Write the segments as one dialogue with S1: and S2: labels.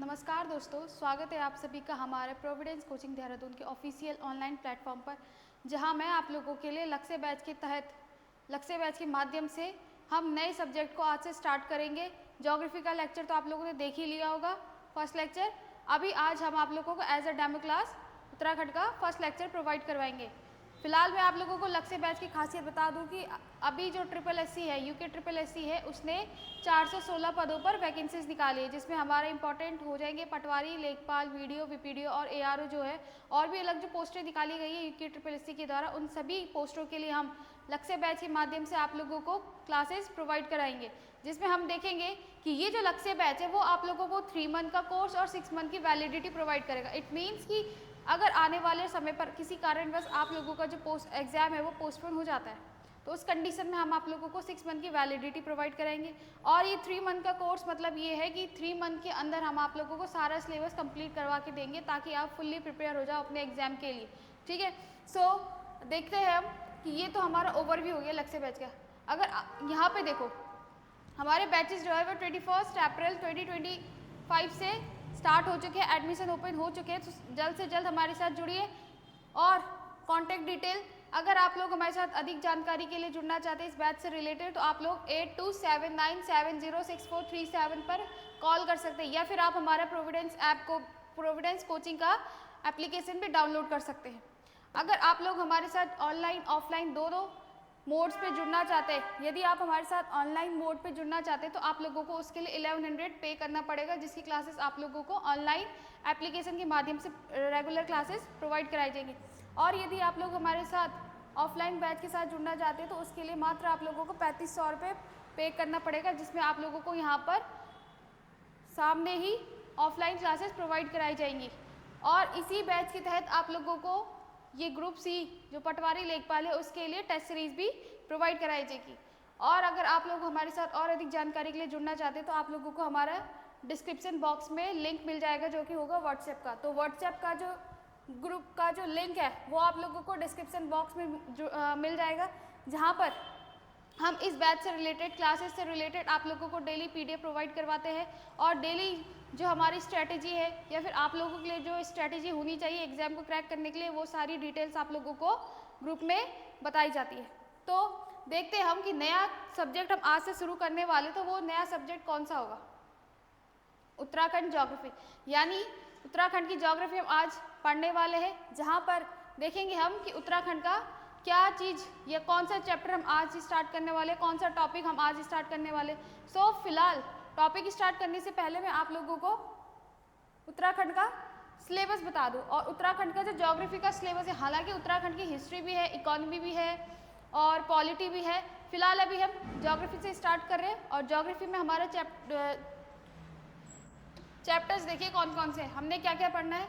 S1: नमस्कार दोस्तों, स्वागत है आप सभी का हमारे प्रोविडेंस कोचिंग देहरादून के ऑफिशियल ऑनलाइन प्लेटफॉर्म पर, जहां मैं आप लोगों के लिए लक्ष्य बैच के तहत लक्ष्य बैच के माध्यम से हम नए सब्जेक्ट को आज से स्टार्ट करेंगे। ज्योग्राफी का लेक्चर तो आप लोगों ने देख ही लिया होगा, फर्स्ट लेक्चर। अभी आज हम आप लोगों को as a demo class Uttarakhand का फर्स्ट लेक्चर प्रोवाइड करवाएंगे। फिलहाल मैं आप लोगों को लक्ष्य बैच की खासियत बता दूं कि अभी जो SSC है, यूके SSC है, उसने 416 पदों पर वैकेंसीज निकाली है, जिसमें हमारे इंपॉर्टेंट हो जाएंगे पटवारी, लेखपाल, वीडियो, वीपीडीओ और एआरओ जो है, और भी अलग जो पोस्टें निकाली गई है यूके SSC के द्वारा, उन सभी पोस्टों के लिए हम लक्ष्य बैच के माध्यम से आप लोगों को क्लासेस प्रोवाइड कराएंगे, जिसमें हम देखेंगे कि ये जो लक्ष्य बैच है वो आप लोगों को 3 मंथ का कोर्स और 6 मंथ की वैलिडिटी प्रोवाइड करेगा। इट मीन्स कि अगर आने वाले समय पर किसी कारणवश आप लोगों का जो पोस्ट एग्जाम है वो पोस्टपोन हो जाता है, तो उस कंडीशन में हम आप लोगों को 6 मंथ की वैलिडिटी प्रोवाइड कराएंगे। और ये 3 मंथ का कोर्स मतलब ये है कि 3 मंथ के अंदर हम आप लोगों को सारा सिलेबस कंप्लीट करवा के देंगे, ताकि आप फुल्ली प्रिपेयर हो जाओ अपने एग्जाम के लिए। ठीक है, सो देखते हैं हम कि ये तो हमारा ओवरव्यू हो गया लक्ष्य बैच का। अगर यहाँ पे देखो, हमारे बैचेस जो है वो 21 अप्रैल 2025 से स्टार्ट हो चुके हैं, एडमिशन ओपन हो चुके हैं, तो जल्द से जल्द हमारे साथ जुड़िए। और कॉन्टैक्ट डिटेल, अगर आप लोग हमारे साथ अधिक जानकारी के लिए जुड़ना चाहते हैं इस बैच से रिलेटेड, तो आप लोग 8279706437 पर कॉल कर सकते हैं, या फिर आप हमारा प्रोविडेंस कोचिंग का एप्लीकेशन भी डाउनलोड कर सकते हैं। अगर आप लोग हमारे साथ ऑनलाइन ऑफलाइन दोनों मोड्स पे जुड़ना चाहते हैं, यदि आप हमारे साथ ऑनलाइन मोड पे जुड़ना चाहते हैं तो आप लोगों को उसके लिए 1100 पे करना पड़ेगा, जिसकी क्लासेस आप लोगों को ऑनलाइन एप्लीकेशन के माध्यम से रेगुलर क्लासेस प्रोवाइड कराई जाएंगी। और यदि आप लोग हमारे साथ ऑफलाइन बैच के साथ जुड़ना चाहते हैं तो उसके लिए मात्र आप लोगों को 3500 रुपये पे करना पड़ेगा, जिसमें आप लोगों को यहाँ पर सामने ही ऑफलाइन क्लासेस प्रोवाइड कराई जाएंगी। और इसी बैच के तहत आप लोगों को ये ग्रुप सी जो पटवारी लेखपाल है उसके लिए टेस्ट सीरीज भी प्रोवाइड कराई जाएगी। और अगर आप लोग हमारे साथ और अधिक जानकारी के लिए जुड़ना चाहते हैं तो आप लोगों को हमारा डिस्क्रिप्शन बॉक्स में लिंक मिल जाएगा, जो कि होगा व्हाट्सएप का। तो व्हाट्सएप का जो ग्रुप का जो लिंक है वो आप लोगों को डिस्क्रिप्शन बॉक्स में मिल जाएगा, जहाँ पर हम इस बैच से रिलेटेड, क्लासेस से रिलेटेड आप लोगों को डेली PDF प्रोवाइड करवाते हैं। और डेली जो हमारी स्ट्रैटेजी है, या फिर आप लोगों के लिए जो स्ट्रैटेजी होनी चाहिए एग्जाम को क्रैक करने के लिए, वो सारी डिटेल्स आप लोगों को ग्रुप में बताई जाती है। तो देखते हैं हम कि नया सब्जेक्ट हम आज से शुरू करने वाले, तो वो नया सब्जेक्ट कौन सा होगा। उत्तराखंड ज्योग्राफी, यानी उत्तराखंड की ज्योग्राफी हम आज पढ़ने वाले हैं, जहाँ पर देखेंगे हम कि उत्तराखंड का क्या चीज़ या कौन सा चैप्टर हम आज स्टार्ट करने वाले, कौन सा टॉपिक हम आज स्टार्ट करने वाले। सो फिलहाल टॉपिक स्टार्ट करने से पहले मैं आप लोगों को उत्तराखंड का सिलेबस बता दूं। और उत्तराखंड का जो ज्योग्राफी का सिलेबस है, हालांकि उत्तराखंड की हिस्ट्री भी है, इकोनॉमी भी है और पॉलिटी भी है। फिलहाल अभी हम ज्योग्राफी से स्टार्ट कर रहे हैं, और ज्योग्राफी में हमारा चैप्टर्स देखिए कौन कौन से, हमने क्या क्या पढ़ना है।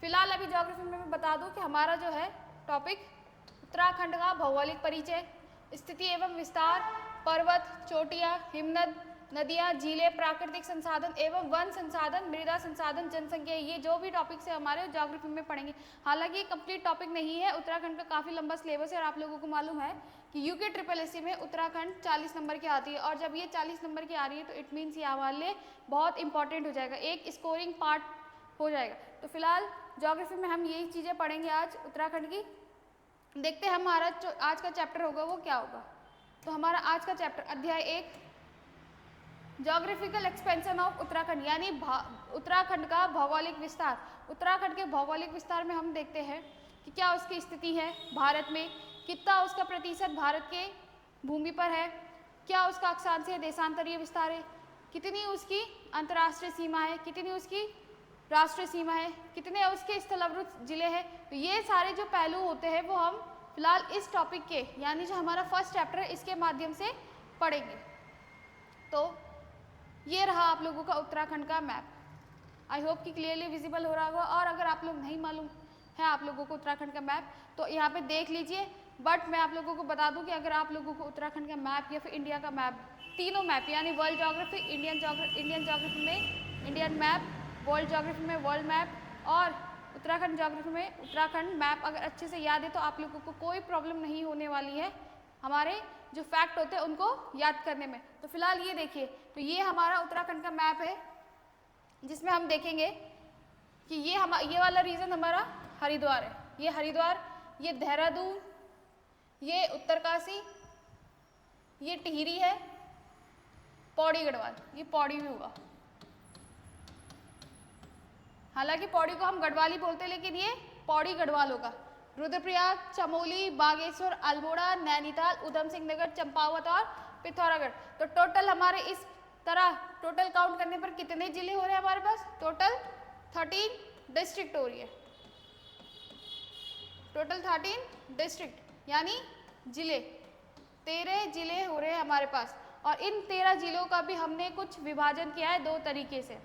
S1: फिलहाल अभी ज्योग्राफी में मैं बता दूं कि हमारा जो है टॉपिक उत्तराखंड का भौगोलिक परिचय, स्थिति एवं विस्तार, पर्वत, चोटियाँ, हिमनद, नदियाँ, झीलें, प्राकृतिक संसाधन एवं वन संसाधन, मृदा संसाधन, जनसंख्या, ये जो भी टॉपिक्स है हमारे ज्योग्राफी में पढ़ेंगे। हालांकि ये कंप्लीट टॉपिक नहीं है, उत्तराखंड का काफ़ी लंबा सिलेबस है, और आप लोगों को मालूम है कि यूके SSC में उत्तराखंड 40 नंबर की आती है, और जब ये 40 नंबर की आ रही है तो इट मीन्स ये हमारे लिए बहुत इंपॉर्टेंट हो जाएगा, एक स्कोरिंग पार्ट हो जाएगा। तो फिलहाल ज्योग्राफी में हम यही चीज़ें पढ़ेंगे आज उत्तराखंड की। देखते हैं हमारा जो आज का चैप्टर होगा वो क्या होगा। तो हमारा आज का चैप्टर अध्याय 1, ज्योग्राफिकल एक्सपेंशन ऑफ उत्तराखंड, यानी उत्तराखंड का भौगोलिक विस्तार। उत्तराखंड के भौगोलिक विस्तार में हम देखते हैं कि क्या उसकी स्थिति है भारत में, कितना उसका प्रतिशत भारत के भूमि पर है, क्या उसका अक्षांशीय देशांतरीय विस्तार है, कितनी उसकी अंतर्राष्ट्रीय सीमा है, कितनी उसकी राष्ट्रीय सीमा है, कितने उसके स्थलावृत जिले हैं। तो ये सारे जो पहलू होते हैं वो हम फिलहाल इस टॉपिक के, यानी जो हमारा फर्स्ट चैप्टर है, इसके माध्यम से पढ़ेंगे। तो ये रहा आप लोगों का उत्तराखंड का मैप। आई होप कि क्लियरली विजिबल हो रहा होगा। और अगर आप लोग नहीं मालूम है आप लोगों को उत्तराखंड का मैप, तो यहाँ पे देख लीजिए। बट मैं आप लोगों को बता दूं कि अगर आप लोगों को उत्तराखंड का मैप या फिर इंडिया का मैप, तीनों मैप, यानी वर्ल्ड ज्योग्राफी, इंडियन ज्योग्राफी में इंडियन मैप, वर्ल्ड ज्योग्राफी में वर्ल्ड मैप, और उत्तराखंड ज्योग्राफी में उत्तराखंड मैप अगर अच्छे से याद है तो आप लोगों को कोई प्रॉब्लम नहीं होने वाली है हमारे जो फैक्ट होते हैं उनको याद करने में। तो फिलहाल ये देखिए, तो ये हमारा उत्तराखंड का मैप है, जिसमें हम देखेंगे कि ये वाला रीजन हमारा हरिद्वार है, ये हरिद्वार, ये देहरादून, ये उत्तरकाशी, ये टिहरी है, पौड़ी गढ़वाल, ये पौड़ी भी होगा। हालांकि पौड़ी को हम गढ़वाल ही बोलते हैं, लेकिन ये पौड़ी गढ़वाल होगा। रुद्रप्रयाग, चमोली, बागेश्वर, अल्मोड़ा, नैनीताल, उधम सिंह नगर, चंपावत और पिथौरागढ़। तो टोटल हमारे इस तरह टोटल काउंट करने पर कितने जिले हो रहे हैं हमारे पास? टोटल 13 डिस्ट्रिक्ट हो रही है, टोटल 13 डिस्ट्रिक्ट यानी जिले, 13 जिले हो रहे हैं हमारे पास। और इन 13 जिलों का भी हमने कुछ विभाजन किया है 2 तरीके से।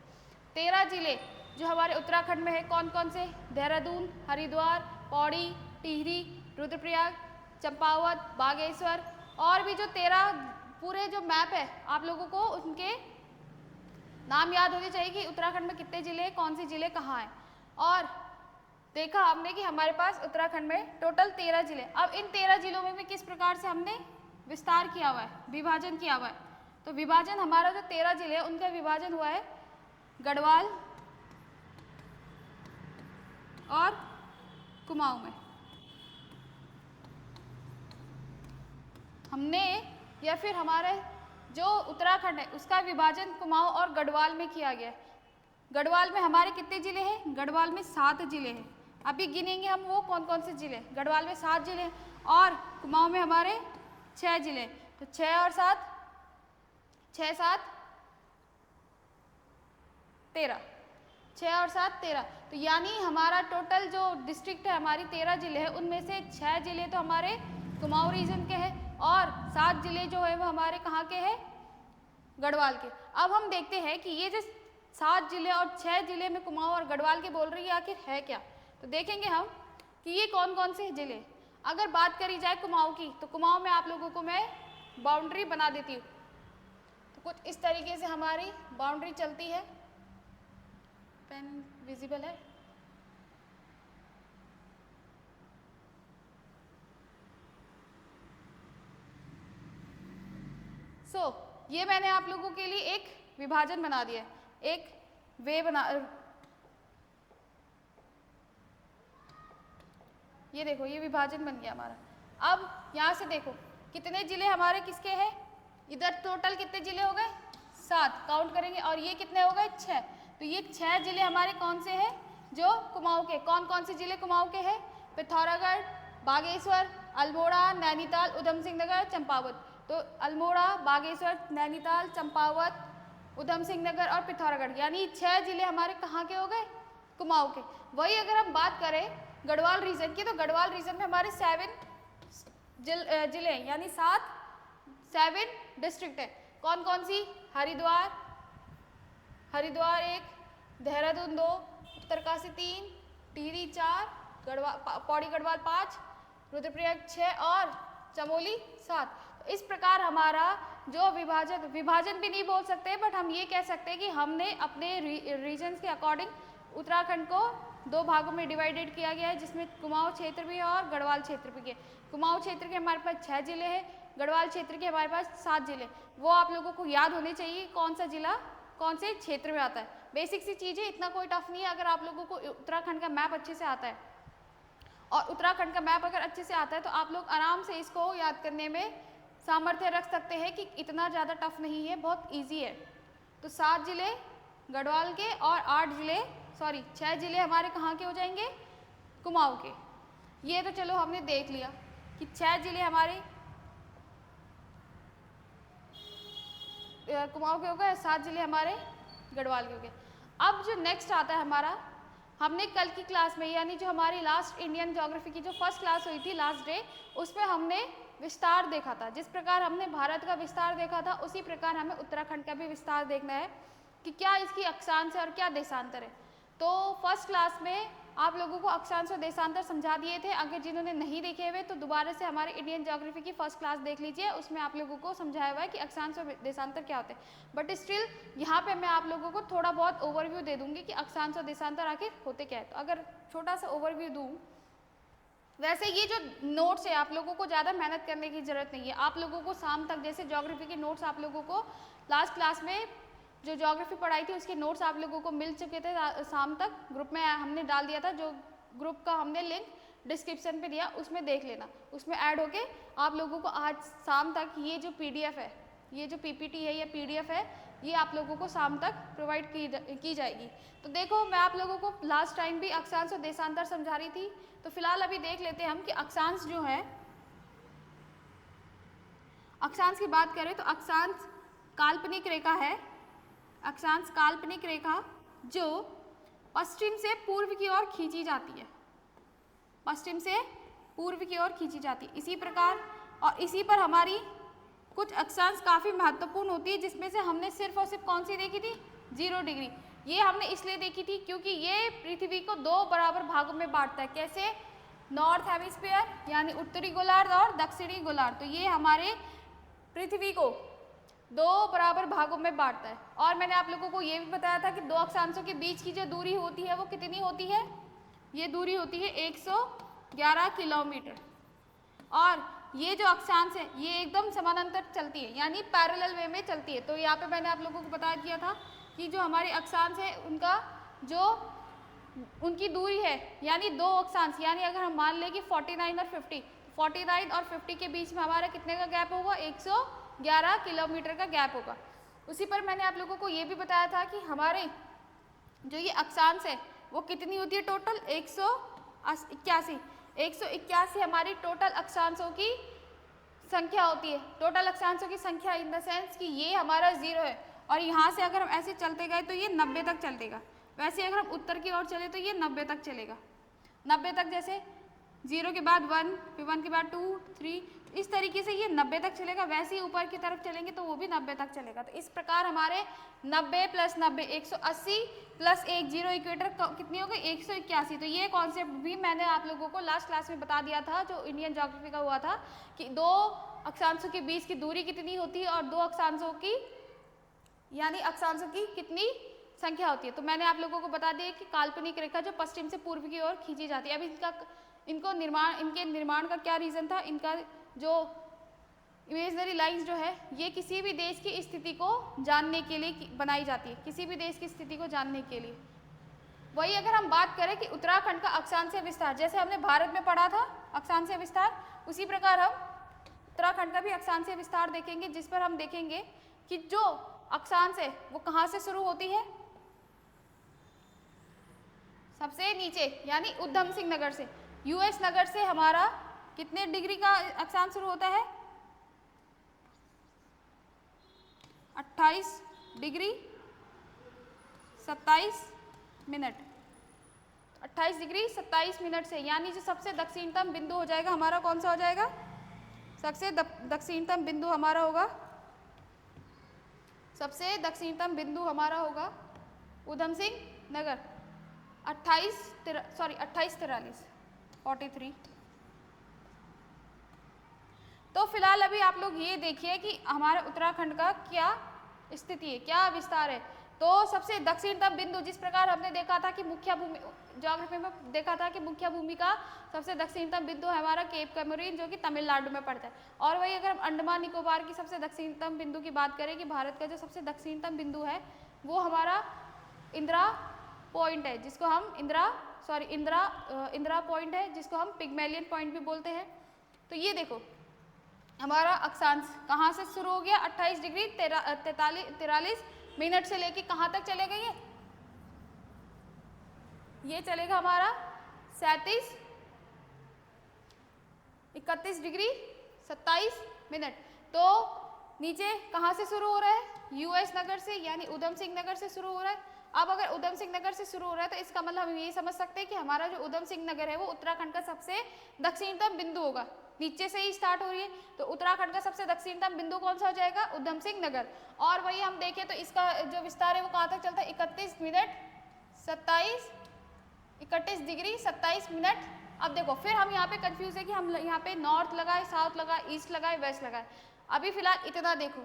S1: 13 जिले जो हमारे उत्तराखंड में है, कौन कौन से? देहरादून, हरिद्वार, पौड़ी, टिहरी, रुद्रप्रयाग, चंपावत, बागेश्वर, और भी जो 13 पूरे जो मैप है आप लोगों को उनके नाम याद होने चाहिए कि उत्तराखंड में कितने जिले हैं, कौन से जिले कहाँ हैं। और देखा हमने कि हमारे पास उत्तराखंड में टोटल 13 जिले। अब इन 13 जिलों में भी किस प्रकार से हमने विस्तार किया हुआ है, विभाजन किया हुआ है। तो विभाजन हमारा जो 13 जिले हैं उनका विभाजन हुआ है गढ़वाल और कुमाऊं में। हमने या फिर हमारे जो उत्तराखंड है उसका विभाजन कुमाऊं और गढ़वाल में किया गया है। गढ़वाल में हमारे कितने जिले हैं? गढ़वाल में 7 जिले हैं। अभी गिनेंगे हम वो कौन कौन से जिले। गढ़वाल में 7 जिले हैं और कुमाऊं में हमारे 6 जिले। तो 6 और 7, 6 7 13, 6 और 7 13। तो यानी हमारा टोटल जो डिस्ट्रिक्ट है हमारी 13 जिले हैं, उनमें से 6 जिले तो हमारे कुमाऊं रीजन के हैं और 7 जिले जो है वो हमारे कहाँ के हैं? गढ़वाल के। अब हम देखते हैं कि ये जो 7 जिले और 6 जिले में कुमाऊं और गढ़वाल के बोल रही है आखिर है क्या। तो देखेंगे हम कि ये कौन कौन से जिले। अगर बात करी जाए कुमाऊं की, तो कुमाऊं में आप लोगों को मैं बाउंड्री बना देती हूँ। तो कुछ इस तरीके से हमारी बाउंड्री चलती है। पेन विजिबल है? ये मैंने आप लोगों के लिए एक विभाजन बना दिया है, एक वे बना। ये देखो ये विभाजन बन गया हमारा। अब यहाँ से देखो कितने जिले हमारे किसके हैं? इधर टोटल कितने जिले हो गए? 7 काउंट करेंगे। और ये कितने हो गए? 6। तो ये 6 जिले हमारे कौन से हैं? जो कुमाऊं के। कौन कौन से जिले कुमाऊं के हैं? पिथौरागढ़, बागेश्वर, अल्मोड़ा, नैनीताल, उधम सिंह नगर, चंपावत। तो अल्मोड़ा, बागेश्वर, नैनीताल, चंपावत, उधम सिंह नगर और पिथौरागढ़, यानी 6 जिले हमारे कहाँ के हो गए? कुमाऊं के। वही अगर हम बात करें गढ़वाल रीजन की, तो गढ़वाल रीजन में हमारे 7 जिले यानी 7 डिस्ट्रिक्ट है। कौन कौन सी? हरिद्वार 1, देहरादून 2, उत्तरकाशी 3, टिहरी 4, पौड़ी गढ़वाल 5, रुद्रप्रयाग 6 और चमोली 7। तो इस प्रकार हमारा जो विभाजन भी नहीं बोल सकते, बट हम ये कह सकते हैं कि हमने अपने रीजन्स के अकॉर्डिंग उत्तराखंड को 2 भागों में डिवाइडेड किया गया है, जिसमें कुमाऊं क्षेत्र भी है और गढ़वाल क्षेत्र भी है। कुमाऊं क्षेत्र के हमारे पास 6 जिले हैं, गढ़वाल क्षेत्र के हमारे पास 7 जिले। वो आप लोगों को याद होने चाहिए कौन सा जिला कौन से क्षेत्र में आता है। बेसिक सी चीज़ें, इतना कोई टफ नहीं है। अगर आप लोगों को उत्तराखंड का मैप अच्छे से आता है और उत्तराखंड का मैप अगर अच्छे से आता है तो आप लोग आराम से इसको याद करने में सामर्थ्य रख सकते हैं कि इतना ज़्यादा टफ नहीं है, बहुत ईजी है। तो 7 जिले गढ़वाल के और 6 जिले हमारे कहाँ के हो जाएंगे? कुमाऊं के। ये तो चलो हमने देख लिया कि 6 जिले हमारे कुमाऊं के हो गए, 7 जिले हमारे गढ़वाल के हो गए। अब जो नेक्स्ट आता है हमारा, हमने कल की क्लास में यानी जो हमारी लास्ट इंडियन ज्योग्राफी की जो फर्स्ट क्लास हुई थी लास्ट डे, उसमें हमने विस्तार देखा था। जिस प्रकार हमने भारत का विस्तार देखा था उसी प्रकार हमें उत्तराखंड का भी विस्तार देखना है कि क्या इसकी अक्षांश है और क्या देशांतर है। तो फर्स्ट क्लास में आप लोगों को अक्षांश और देशांतर समझा दिए थे। अगर जिन्होंने नहीं देखे हुए तो दोबारा से हमारे इंडियन ज्योग्राफी की फर्स्ट क्लास देख लीजिए, उसमें आप लोगों को समझाया हुआ है कि अक्षांश और देशांतर क्या होते हैं। बट स्टिल यहाँ पे मैं आप लोगों को थोड़ा बहुत ओवरव्यू दे दूंगी कि अक्षांश और देशांतर आखिर होते क्या है। तो अगर छोटा सा ओवरव्यू दूँ, वैसे ये जो नोट्स है आप लोगों को ज़्यादा मेहनत करने की ज़रूरत नहीं है। आप लोगों को शाम तक, जैसे ज्योग्राफी के नोट्स आप लोगों को लास्ट क्लास में जो ज्योग्राफी पढ़ाई थी उसके नोट्स आप लोगों को मिल चुके थे शाम तक, ग्रुप में हमने डाल दिया था, जो ग्रुप का हमने लिंक डिस्क्रिप्शन पे दिया, उसमें देख लेना, उसमें ऐड होके आप लोगों को आज शाम तक ये जो पीडीएफ है, ये जो पीपीटी है या पीडीएफ है, ये आप लोगों को शाम तक प्रोवाइड की जाएगी। तो देखो मैं आप लोगों को लास्ट टाइम भी अक्षांश और देशांतर समझा रही थी, तो फिलहाल अभी देख लेते हैं हम कि अक्षांश जो है, अक्षांश की बात करें तो अक्षांश काल्पनिक रेखा है, अक्षांश काल्पनिक रेखा जो पश्चिम से पूर्व की ओर खींची जाती है, पश्चिम से पूर्व की ओर खींची जाती है। इसी प्रकार और इसी पर हमारी कुछ अक्षांश काफ़ी महत्वपूर्ण होती है, जिसमें से हमने सिर्फ और सिर्फ कौन सी देखी थी, 0 डिग्री। ये हमने इसलिए देखी थी क्योंकि ये पृथ्वी को 2 बराबर भागों में बांटता है। कैसे? नॉर्थ हेमिस्फीयर यानी उत्तरी गोलार्ध और दक्षिणी गोलार्ध। तो ये हमारे पृथ्वी को 2 बराबर भागों में बांटता है। और मैंने आप लोगों को ये भी बताया था कि 2 अक्षांशों के बीच की जो दूरी होती है वो कितनी होती है, ये दूरी होती है 111 किलोमीटर। और ये जो अक्षांश है ये एकदम समानांतर चलती है, यानी पैरेलल वे में चलती है। तो यहाँ पे मैंने आप लोगों को बता दिया था कि जो हमारे अक्षांश है उनका जो उनकी दूरी है, यानी 2 अक्षांश, यानी अगर हम मान लें कि 49 और 50, 49 और 50 के बीच में हमारा कितने का गैप होगा, 111 किलोमीटर का गैप होगा। उसी पर मैंने आप लोगों को ये भी बताया था कि हमारे जो ये अक्षांश है वो कितनी होती है टोटल, 181 हमारी टोटल अक्षांशों की संख्या होती है। टोटल अक्षांशों की संख्या इन द सेंस कि ये हमारा 0 है, और यहाँ से अगर हम ऐसे चलते गए तो ये 90 तक चलेगा। वैसे अगर हम उत्तर की ओर चले तो ये 90 तक चलेगा, 90 तक, जैसे 0 के बाद 1, फिर 1 के बाद 2, 3, इस तरीके से ये 90 तक चलेगा। वैसे ही ऊपर की तरफ चलेंगे तो वो भी 90 तक चलेगा। तो इस प्रकार हमारे 90 + 90 180 + 1 0 इक्वेटर कितनी हो गई, 181। तो ये कॉन्सेप्ट भी मैंने आप लोगों को लास्ट क्लास में बता दिया था, जो इंडियन ज्योग्राफी का हुआ था, कि 2 अक्षांशों के बीच की दूरी कितनी होती है और 2 अक्षांशों की यानी अक्षांशों की कितनी संख्या होती है। तो मैंने आप लोगों को बता दिया कि काल्पनिक रेखा जो पश्चिम से पूर्व की ओर खींची जाती है। अब इनके निर्माण का क्या रीज़न था, इनका जो इमेजनरी लाइंस जो है ये किसी भी देश की स्थिति को जानने के लिए बनाई जाती है, किसी भी देश की स्थिति को जानने के लिए। वही अगर हम बात करें कि उत्तराखंड का अक्षांशीय विस्तार, जैसे हमने भारत में पढ़ा था अक्षांशीय विस्तार, उसी प्रकार हम उत्तराखंड का भी अक्षांशीय विस्तार देखेंगे, जिस पर हम देखेंगे कि जो अक्षांश है वो कहाँ से शुरू होती है, सबसे नीचे यानी उधम सिंह नगर से, यूएस नगर से हमारा कितने डिग्री का अक्षांश शुरू होता है, 28 डिग्री 27 मिनट, 28 डिग्री 27 मिनट से, यानी जो सबसे दक्षिणतम बिंदु हो जाएगा हमारा, कौन सा हो जाएगा, सबसे दक्षिणतम बिंदु हमारा होगा, सबसे दक्षिणतम बिंदु हमारा होगा उधम सिंह नगर, 43 तो फिलहाल अभी आप लोग ये देखिए कि हमारे उत्तराखंड का क्या स्थिति है, क्या विस्तार है। तो सबसे दक्षिणतम बिंदु, जिस प्रकार हमने देखा था कि मुख्य भूमि, ज्योग्राफी में देखा था कि मुख्य भूमि का सबसे दक्षिणतम बिंदु है हमारा केप कैमोरीन, जो कि तमिलनाडु में पड़ता है। और वही अगर हम अंडमान निकोबार की सबसे दक्षिणतम बिंदु की बात करें कि भारत का जो सबसे दक्षिणतम बिंदु है वो हमारा इंदिरा पॉइंट है, जिसको हम इंदिरा पॉइंट है, जिसको हम पिग्मेलियन पॉइंट भी बोलते हैं। तो ये देखो हमारा अक्षांश कहाँ से शुरू हो गया, 28 डिग्री 43 मिनट से लेके कहाँ तक चलेगा, ये चलेगा हमारा 31 डिग्री 27 मिनट। तो नीचे कहाँ से शुरू हो रहा है, यूएस नगर से, यानी उधम सिंह नगर से शुरू हो रहा है। अब अगर उधम सिंह नगर से शुरू हो रहा है तो इसका मतलब हम ये समझ सकते हैं कि हमारा जो उधम सिंह नगर है वो उत्तराखंड का सबसे दक्षिणतम बिंदु होगा, नीचे से ही स्टार्ट हो रही है। तो उत्तराखंड का सबसे दक्षिणतम बिंदु कौन सा हो जाएगा, उधम सिंह नगर। और वही हम देखें तो इसका जो विस्तार है वो कहाँ तक चलता है, 31 डिग्री 27 मिनट। अब देखो फिर हम यहाँ पे कंफ्यूज है कि हम यहाँ पे नॉर्थ लगाए, साउथ लगाए, ईस्ट लगाए, वेस्ट लगाए। अभी फिलहाल इतना देखो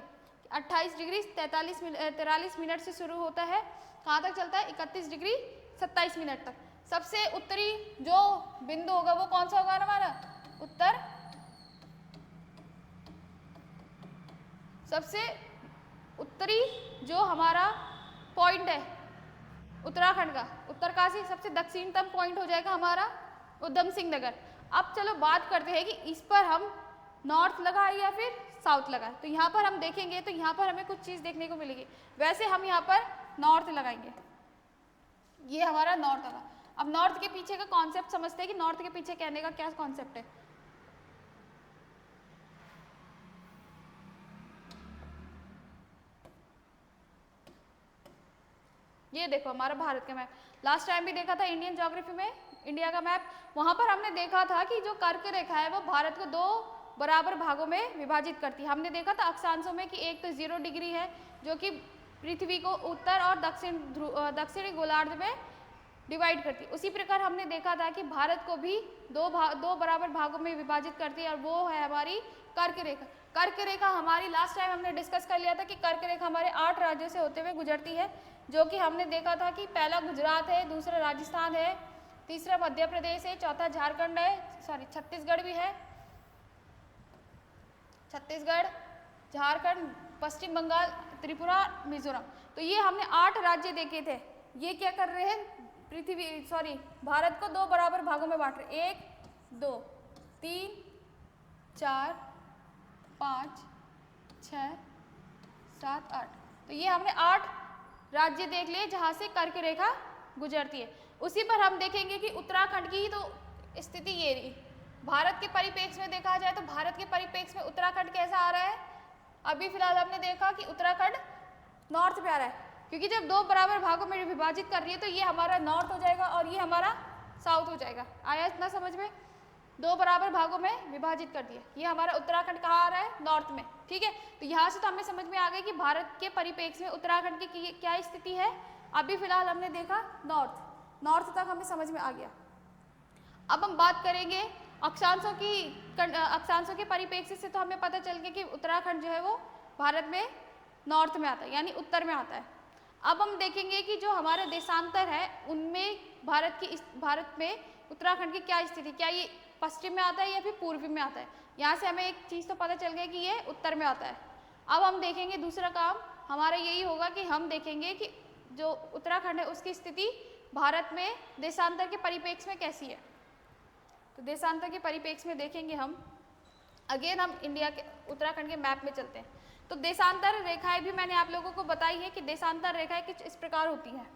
S1: 28 डिग्री 43 मिनट से शुरू होता है, कहाँ तक चलता है, 31 डिग्री 27 मिनट तक। सबसे उत्तरी जो बिंदु होगा वो कौन सा होगा हमारा, सबसे उत्तरी जो हमारा पॉइंट है उत्तराखंड का, उत्तरकाशी सबसे दक्षिणतम पॉइंट हो जाएगा हमारा उधम सिंह नगर। अब चलो बात करते हैं कि इस पर हम नॉर्थ लगाए या फिर साउथ लगाए। तो यहाँ पर हम देखेंगे तो यहाँ पर हमें कुछ चीज़ देखने को मिलेगी। वैसे हम यहाँ पर नॉर्थ लगाएंगे, ये हमारा नॉर्थ होगा। अब नॉर्थ के पीछे का कॉन्सेप्ट समझते हैं कि नॉर्थ के पीछे कहने का क्या कॉन्सेप्ट है। ये देखो हमारा भारत का मैप, लास्ट टाइम भी देखा था इंडियन ज्योग्राफी में इंडिया का मैप, वहां पर हमने देखा था कि जो कर्क रेखा है वो भारत को 2 बराबर भागों में विभाजित करती है। हमने देखा था अक्षांशों में कि एक तो 0 डिग्री है जो कि पृथ्वी को उत्तर और दक्षिणी गोलार्ध में डिवाइड करती है। उसी प्रकार हमने देखा था कि भारत को भी 2 बराबर भागों में विभाजित करती है और वो है हमारी कर्क रेखा। कर्क रेखा हमारी लास्ट टाइम हमने डिस्कस कर लिया था कि कर्क रेखा हमारे 8 राज्यों से होते हुए गुजरती है, जो कि हमने देखा था कि पहला गुजरात है, दूसरा राजस्थान है, तीसरा मध्य प्रदेश है, चौथा झारखंड है, सॉरी छत्तीसगढ़ भी है, छत्तीसगढ़, झारखंड, पश्चिम बंगाल, त्रिपुरा, मिजोरम। तो ये हमने 8 राज्य देखे थे। ये क्या कर रहे हैं, भारत को 2 बराबर भागों में बांट रहे, 1 2 3 4 5 6 7 8। तो ये हमने 8 राज्य देख लिए जहाँ से कर्क रेखा गुजरती है। उसी पर हम देखेंगे कि उत्तराखंड की तो स्थिति ये रही। भारत के परिप्रेक्ष्य में देखा जाए तो भारत के परिप्रेक्ष्य में उत्तराखंड कैसा आ रहा है, अभी फिलहाल हमने देखा कि उत्तराखंड नॉर्थ पे आ रहा है, क्योंकि जब 2 बराबर भागों में विभाजित कर रही है तो ये हमारा नॉर्थ हो जाएगा और ये हमारा साउथ हो जाएगा। आया इतना समझ में, 2 बराबर भागों में विभाजित कर दिया। ये हमारा उत्तराखंड कहाँ आ रहा है, नॉर्थ में, ठीक है। तो यहाँ से तो हमें समझ में आ गया कि भारत के परिप्रेक्ष्य में उत्तराखंड की क्या स्थिति है। अभी फिलहाल हमने देखा नॉर्थ तक हमें समझ में आ गया। अब हम बात करेंगे अक्षांशों के परिप्रेक्ष्य से, तो हमें पता चल गया कि उत्तराखंड जो है वो भारत में नॉर्थ में आता है, यानी उत्तर में आता है। अब हम देखेंगे कि जो हमारा देशांतर है उनमें भारत में उत्तराखंड की क्या स्थिति, क्या ये पश्चिम में आता है या फिर पूर्व में आता है। यहाँ से हमें एक चीज़ तो पता चल गया कि ये उत्तर में आता है। अब हम देखेंगे दूसरा काम हमारा यही होगा कि हम देखेंगे कि जो उत्तराखंड है उसकी स्थिति भारत में देशांतर के परिप्रेक्ष्य में कैसी है। तो देशांतर के परिप्रेक्ष्य में देखेंगे हम इंडिया के उत्तराखंड के मैप में चलते हैं। तो देशांतर रेखाएं भी मैंने आप लोगों को बताई है कि देशांतर रेखाएं कुछ इस प्रकार होती हैं।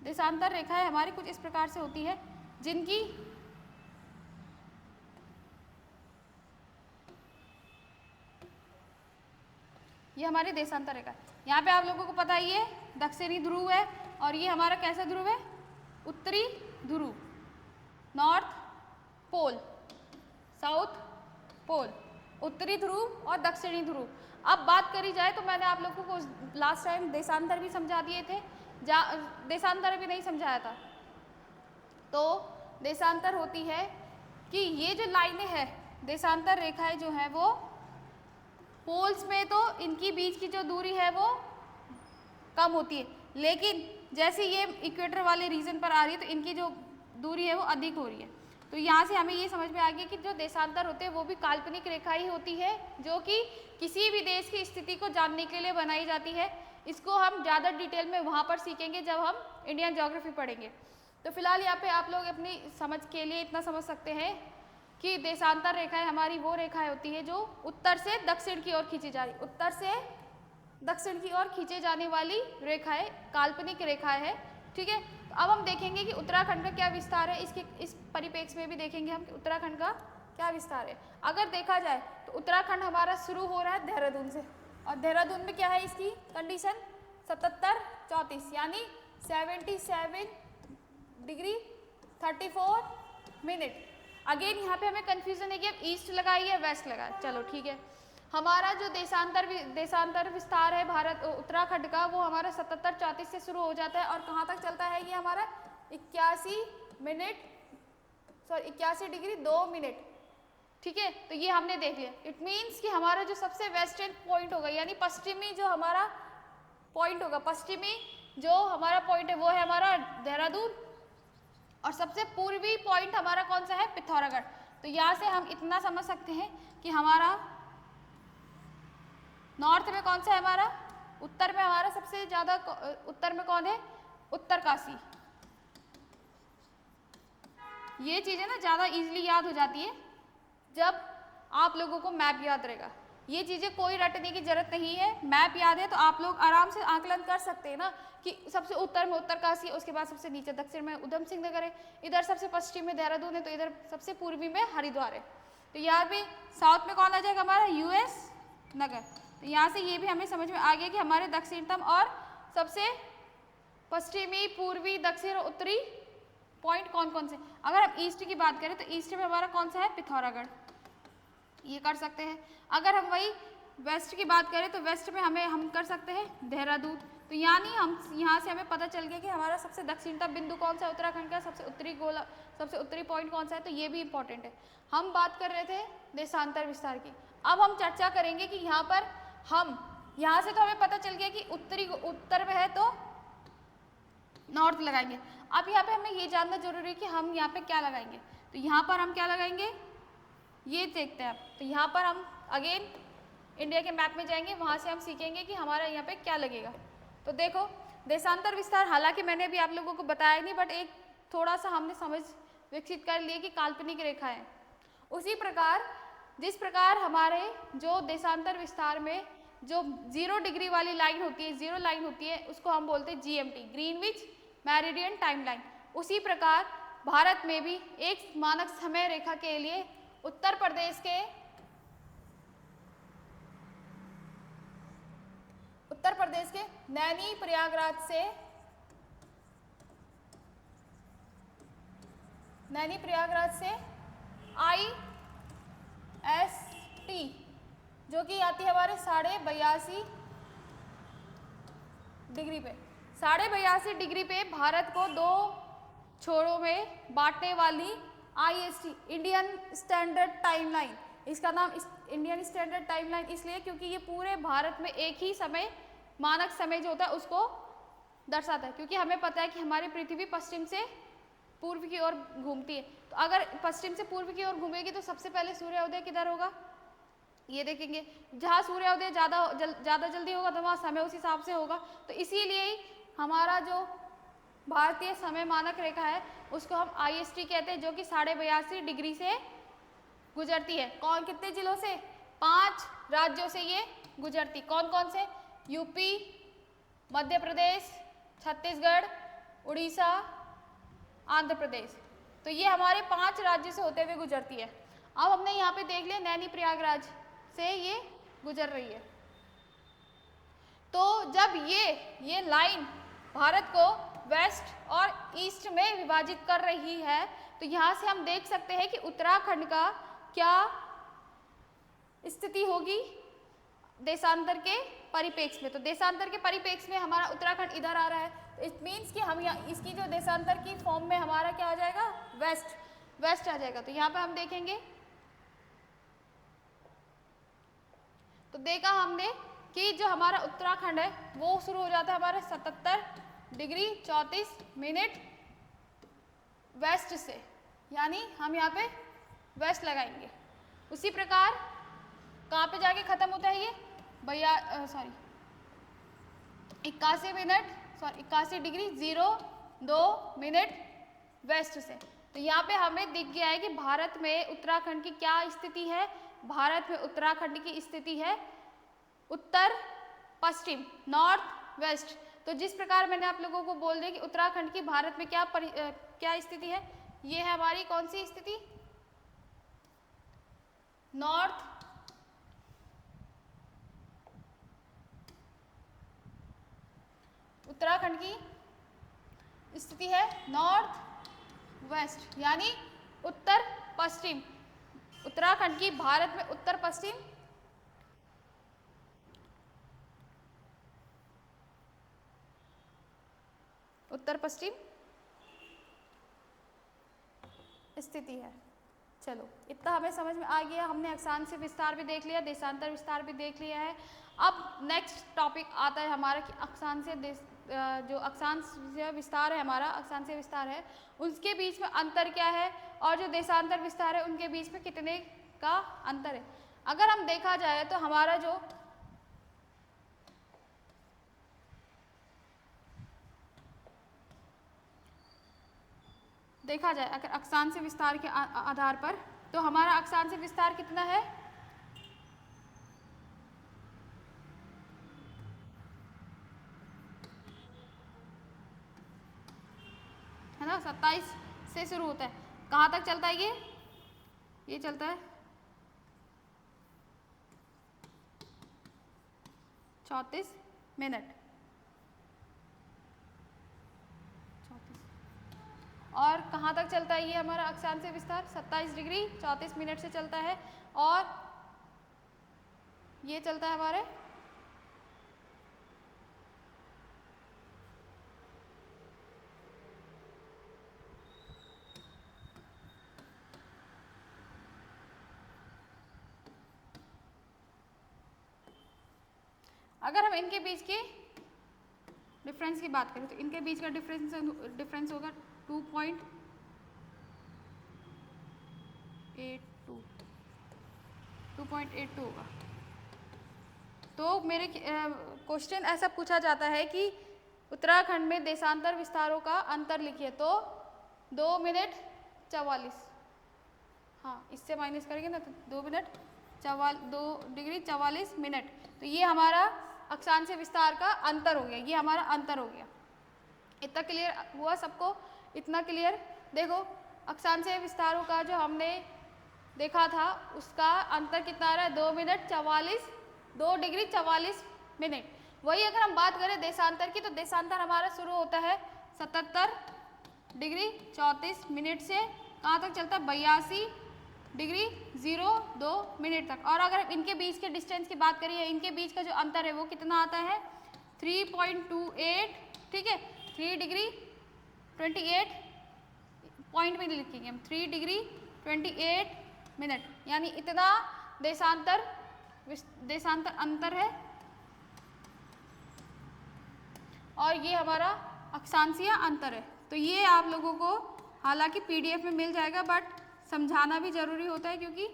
S1: देशांतर रेखाएं हमारी कुछ इस प्रकार से होती है, जिनकी ये हमारी देशांतर रेखा। यहाँ पे आप लोगों को पता ही है दक्षिणी ध्रुव है और ये हमारा कैसा ध्रुव है, उत्तरी ध्रुव, नॉर्थ पोल, साउथ पोल, उत्तरी ध्रुव और दक्षिणी ध्रुव। अब बात करी जाए तो मैंने आप लोगों को लास्ट टाइम देशांतर भी समझा दिए थे, देशांतर भी नहीं समझाया था। तो देशांतर होती है कि ये जो लाइनें हैं, देशांतर रेखाएं जो है वो पोल्स में तो इनकी बीच की जो दूरी है वो कम होती है, लेकिन जैसे ये इक्वेटर वाले रीजन पर आ रही है तो इनकी जो दूरी है वो अधिक हो रही है। तो यहाँ से हमें ये समझ में आ गया कि जो देशांतर होते हैं वो भी काल्पनिक रेखा ही होती है, जो कि किसी भी देश की स्थिति को जानने के लिए बनाई जाती है। इसको हम ज़्यादा डिटेल में वहाँ पर सीखेंगे जब हम इंडियन ज्योग्राफी पढ़ेंगे। तो फिलहाल यहाँ पे आप लोग अपनी समझ के लिए इतना समझ सकते हैं कि देशांतर रेखाएं हमारी वो रेखाएं होती है जो उत्तर से दक्षिण की ओर खींची जा रही, उत्तर से दक्षिण की ओर खींचे जाने वाली रेखाएं काल्पनिक रेखाएं है, ठीक है। तो अब हम देखेंगे कि उत्तराखंड का क्या विस्तार है, इस परिप्रेक्ष्य में भी देखेंगे हम कि उत्तराखंड का क्या विस्तार है। अगर देखा जाए तो उत्तराखंड हमारा शुरू हो रहा है देहरादून से, और देहरादून में क्या है इसकी कंडीशन 77-34 यानी 77 डिग्री 34 मिनट। अगेन यहाँ पे हमें कंफ्यूजन है कि अब ईस्ट लगाए या वेस्ट लगाए। चलो ठीक है, हमारा जो देशांतर विस्तार है भारत उत्तराखंड का वो हमारा 77-34 से शुरू हो जाता है और कहाँ तक चलता है, ये हमारा 81 डिग्री 2 मिनट, ठीक है। तो ये हमने देख लिया। इट मीन्स कि हमारा जो सबसे वेस्टर्न पॉइंट होगा यानी पश्चिमी जो हमारा पॉइंट होगा, पश्चिमी जो हमारा पॉइंट है वो है हमारा देहरादून, और सबसे पूर्वी पॉइंट हमारा कौन सा है, पिथौरागढ़। तो यहाँ से हम इतना समझ सकते हैं कि हमारा नॉर्थ में कौन सा है, हमारा उत्तर में हमारा सबसे ज्यादा उत्तर में कौन है, उत्तरकाशी। ये चीजें ना ज्यादा इजीली याद हो जाती है जब आप लोगों को मैप याद रहेगा। ये चीजें कोई रटने की जरूरत नहीं है, मैप याद है तो आप लोग आराम से आकलन कर सकते हैं ना कि सबसे उत्तर में उत्तरकाशी, उसके बाद सबसे नीचे दक्षिण में उधम सिंह नगर है, इधर सबसे पश्चिम में देहरादून है, तो इधर सबसे पूर्वी में हरिद्वार है। तो यहाँ पे साउथ में कौन आ जाएगा, हमारा यूएस नगर। तो यहाँ से ये भी हमें समझ में आ गया कि हमारे दक्षिणतम और सबसे पश्चिमी, पूर्वी, दक्षिण और उत्तरी पॉइंट कौन कौन से। अगर हम ईस्ट की बात करें तो ईस्ट में हमारा कौन सा है, पिथौरागढ़, ये कर सकते हैं। अगर हम वही वेस्ट की बात करें तो वेस्ट में हम कर सकते हैं देहरादून। तो यानी हम यहाँ से हमें पता चल गया कि हमारा सबसे दक्षिणतम बिंदु कौन सा है उत्तराखंड का, सबसे उत्तरी गोला, सबसे उत्तरी पॉइंट कौन सा है। तो ये भी इंपॉर्टेंट है। हम बात कर रहे थे देशांतर विस्तार की, अब हम चर्चा करेंगे कि यहाँ पर हम यहाँ से तो हमें पता चल गया कि उत्तर में है तो नॉर्थ लगाएंगे। अब यहाँ पे हमें ये जानना जरूरी है कि हम यहाँ पे क्या लगाएंगे। तो यहाँ पर हम क्या लगाएंगे, ये देखते हैं आप। तो यहाँ पर हम अगेन इंडिया के मैप में जाएंगे, वहाँ से हम सीखेंगे कि हमारा यहाँ पे क्या लगेगा। तो देखो देशांतर विस्तार, हालांकि मैंने अभी आप लोगों को बताया नहीं, बट एक थोड़ा सा हमने समझ विकसित कर लिए कि काल्पनिक रेखा है। उसी प्रकार जिस प्रकार हमारे जो देशांतर विस्तार में जो 0 डिग्री वाली लाइन होती है, 0 लाइन होती है, उसको हम बोलते हैं GMT, ग्रीनविच मेरिडियन टाइमलाइन। उसी प्रकार भारत में भी एक मानक समय रेखा के लिए उत्तर प्रदेश के नैनी प्रयागराज से IST जो कि आती है हमारे 82.5 डिग्री पे। 82.5 डिग्री पे भारत को 2 छोरों में बांटने वाली IST, इंडियन स्टैंडर्ड टाइमलाइन। इसका नाम इंडियन स्टैंडर्ड टाइमलाइन इसलिए क्योंकि ये पूरे भारत में एक ही समय, मानक समय जो होता है उसको दर्शाता है। क्योंकि हमें पता है कि हमारी पृथ्वी पश्चिम से पूर्व की ओर घूमती है, तो अगर पश्चिम से पूर्व की ओर घूमेगी तो सबसे पहले सूर्योदय किधर होगा, ये देखेंगे। जहाँ सूर्योदय ज़्यादा जल्दी होगा तो वहाँ समय उस हिसाब से होगा। तो इसीलिए ही हमारा जो भारतीय समय मानक रेखा है उसको हम IST कहते हैं, जो कि 82.5 डिग्री से गुजरती है। कौन, कितने जिलों से, 5 राज्यों से ये गुजरती। कौन कौन से, यूपी, मध्य प्रदेश, छत्तीसगढ़, उड़ीसा, आंध्र प्रदेश। तो ये हमारे 5 राज्यों से होते हुए गुजरती है। अब हमने यहाँ पे देख लिया नैनी प्रयागराज से ये गुजर रही है। तो जब ये लाइन भारत को वेस्ट और ईस्ट में विभाजित कर रही है, तो यहाँ से हम देख सकते हैं कि उत्तराखंड का क्या स्थिति होगी देशांतर के परिप्रेक्ष्य में। तो देशांतर के परिप्रेक्ष्य में हमारा उत्तराखंड इधर आ रहा है, इट मीन्स कि हम यहाँ इसकी जो देशांतर की फॉर्म में हमारा क्या आ जाएगा, वेस्ट आ जाएगा। तो यहाँ पे हम देखेंगे तो देखा हमने कि जो हमारा उत्तराखंड है वो शुरू हो जाता है हमारे 77 डिग्री 34 मिनट वेस्ट से, यानी हम यहाँ पे वेस्ट लगाएंगे। उसी प्रकार कहाँ पे जाके खत्म होता है ये 81 डिग्री 02 मिनट वेस्ट से। तो यहाँ पे हमें दिख गया है कि भारत में उत्तराखंड की क्या स्थिति है। भारत में उत्तराखंड की स्थिति है उत्तर पश्चिम, नॉर्थ वेस्ट। तो जिस प्रकार मैंने आप लोगों को बोल दिया कि उत्तराखंड की भारत में क्या स्थिति है, ये है हमारी कौन सी स्थिति, नॉर्थ उत्तराखंड की स्थिति है नॉर्थ वेस्ट, यानी उत्तर पश्चिम। उत्तराखंड की भारत में उत्तर पश्चिम स्थिति है। चलो इतना हमें समझ में आ गया। हमने अक्षांश विस्तार भी देख लिया, देशांतर विस्तार भी देख लिया है। अब नेक्स्ट टॉपिक आता है हमारा कि अक्षांश जो अक्षांशीय विस्तार है, हमारा अक्षांशीय विस्तार है, उसके बीच में अंतर क्या है और जो देशांतर विस्तार है उनके बीच में कितने का अंतर है। अगर हम देखा जाए तो हमारा जो देखा जाए अगर अक्षांशीय विस्तार के आधार पर, तो हमारा अक्षांशीय विस्तार कितना है, है ना, 27 से शुरू होता है। कहाँ तक चलता है ये चलता है 34 मिनट, और कहाँ तक चलता है ये हमारा अक्षांशीय विस्तार, 27 डिग्री 34 मिनट से चलता है। और ये चलता है हमारे अगर हम इनके बीच के डिफरेंस की बात करें तो इनके बीच का डिफरेंस होगा 2.82 होगा। तो मेरे क्वेश्चन ऐसा पूछा जाता है कि उत्तराखंड में देशांतर विस्तारों का अंतर लिखिए, तो 2 मिनट 44, हाँ इससे माइनस करेंगे ना तो 2 डिग्री 44 मिनट। तो ये हमारा अक्षांशीय विस्तार का अंतर हो गया, ये हमारा अंतर हो गया। इतना क्लियर हुआ सबको, इतना क्लियर। देखो अक्षांशीय विस्तारों का जो हमने देखा था उसका अंतर कितना आ रहा है, 2 डिग्री 44 मिनट। वही अगर हम बात करें देशांतर की, तो देशांतर हमारा शुरू होता है 77 डिग्री 34 मिनट से, कहाँ तक चलता है 82 डिग्री 02 मिनट तक। और अगर इनके बीच के डिस्टेंस की बात करिए, इनके बीच का जो अंतर है वो कितना आता है 3.28, ठीक है, 3 डिग्री 28 पॉइंट में लिखेंगे हम 3 डिग्री 28 मिनट, यानी इतना देशांतर अंतर है। और ये हमारा अक्षांशीय अंतर है। तो ये आप लोगों को हालांकि पीडीएफ में मिल जाएगा, बट समझाना भी जरूरी होता है क्योंकि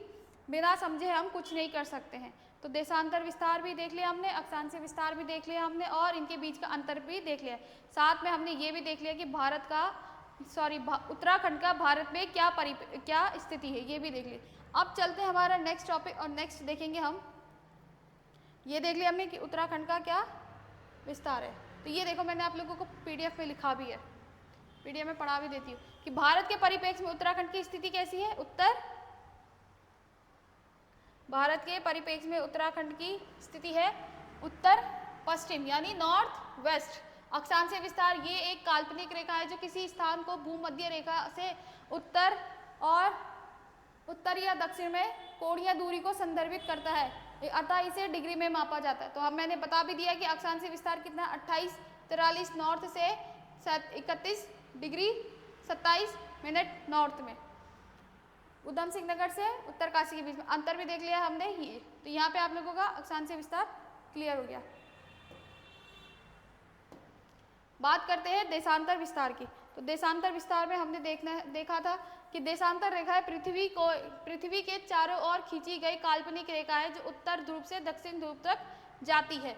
S1: बिना समझे हम कुछ नहीं कर सकते हैं। तो देशांतर विस्तार भी देख लिया हमने, अक्षांशीय विस्तार भी देख लिया हमने, और इनके बीच का अंतर भी देख लिया। साथ में हमने ये भी देख लिया कि उत्तराखंड का भारत में क्या स्थिति है, ये भी देख लिया। अब चलते हैं हमारा नेक्स्ट टॉपिक, और नेक्स्ट देखेंगे हम, ये देख लिया हमने कि उत्तराखंड का क्या विस्तार है। तो ये देखो मैंने आप लोगों को पीडीएफ में लिखा भी है, पीडीएफ में पढ़ा भी देती हूँ कि भारत के परिप्रेक्ष्य में उत्तराखंड की स्थिति कैसी है। भारत के परिप्रेक्ष्य में उत्तराखंड की स्थिति है उत्तर पश्चिम, यानी नॉर्थ वेस्ट। अक्षांशीय विस्तार ये एक काल्पनिक रेखा है जो किसी स्थान को भूमध्य रेखा से उत्तर या दक्षिण में कोणीय दूरी को संदर्भित करता है, अतः इसे डिग्री में मापा जाता है। तो हम मैंने बता भी दिया कि अक्षांशीय विस्तार कितना 2843 नॉर्थ से 31 डिग्री 27 मिनट नॉर्थ में, उधम सिंह नगर से उत्तरकाशी के बीच में। अंतर भी देख लिया हमने ये, तो यहाँ पे आप लोगों का अक्षांशीय विस्तार क्लियर हो गया। बात करते हैं देशांतर विस्तार की। तो देशांतर विस्तार में हमने देखा था कि देशांतर रेखा है पृथ्वी के चारों ओर खींची गई काल्पनिक रेखा है जो उत्तर ध्रुव से दक्षिण ध्रुव तक जाती है।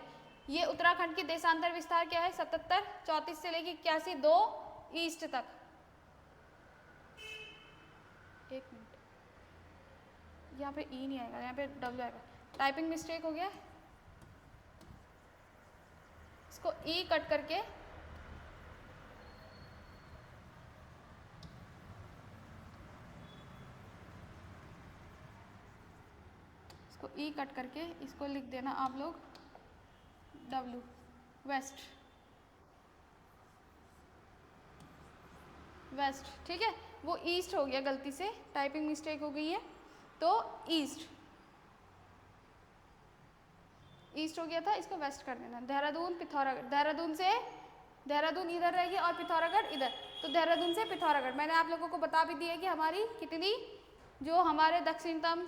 S1: ये उत्तराखंड की देशांतर विस्तार क्या है 77 34 से लेकर 81 2 ईस्ट तक। एक मिनट, यहाँ पे ई नहीं आएगा, यहाँ पे डब्ल्यू आएगा, टाइपिंग मिस्टेक हो गया, इसको ई कट करके इसको लिख देना आप लोग डब्ल्यू वेस्ट, ठीक है। वो ईस्ट हो गया, गलती से टाइपिंग मिस्टेक हो गई है, तो ईस्ट हो गया था, इसको वेस्ट कर देना। देहरादून पिथौरागढ़, देहरादून इधर रहेगी और पिथौरागढ़ इधर, तो देहरादून से पिथौरागढ़। मैंने आप लोगों को बता भी दिया कि हमारी कितनी, जो हमारे दक्षिणतम,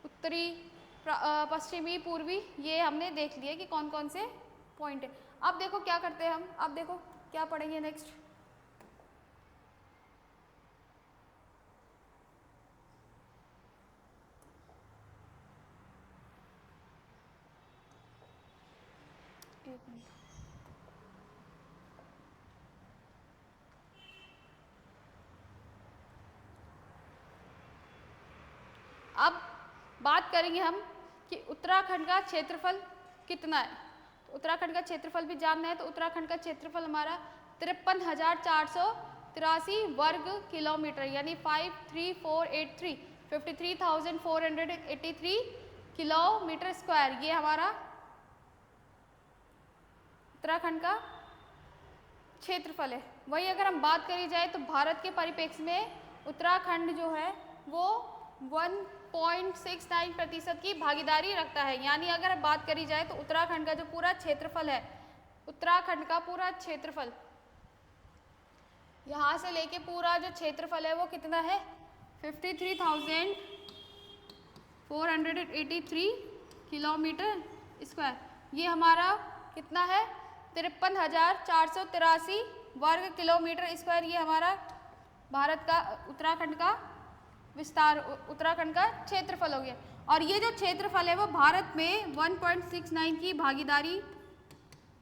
S1: उत्तरी, पश्चिमी, पूर्वी, ये हमने देख लिया कि कौन कौन से पॉइंट है। अब देखो क्या करते हैं हम, अब देखो क्या पढ़ेंगे नेक्स्ट। एक मिनट, अब बात करेंगे हम कि उत्तराखंड का क्षेत्रफल कितना है। तो उत्तराखंड का क्षेत्रफल भी जानना है, तो उत्तराखंड का क्षेत्रफल हमारा 53,483 वर्ग किलोमीटर यानी 53483 53,483 किलोमीटर स्क्वायर, ये हमारा उत्तराखंड का क्षेत्रफल है। वही अगर हम बात करी जाए तो भारत के परिप्रेक्ष्य में उत्तराखंड जो है वो 1.69% की भागीदारी रखता है। यानी अगर बात करी जाए तो उत्तराखंड का जो पूरा क्षेत्रफल है, उत्तराखंड का पूरा क्षेत्रफल यहाँ से लेके पूरा जो क्षेत्रफल है वो कितना है 53,483 किलोमीटर स्क्वायर। ये हमारा कितना है 53,483 वर्ग किलोमीटर स्क्वायर। ये हमारा भारत का उत्तराखंड का विस्तार, उत्तराखंड का क्षेत्रफल हो गया। और ये जो क्षेत्रफल है वो भारत में 1.69 की भागीदारी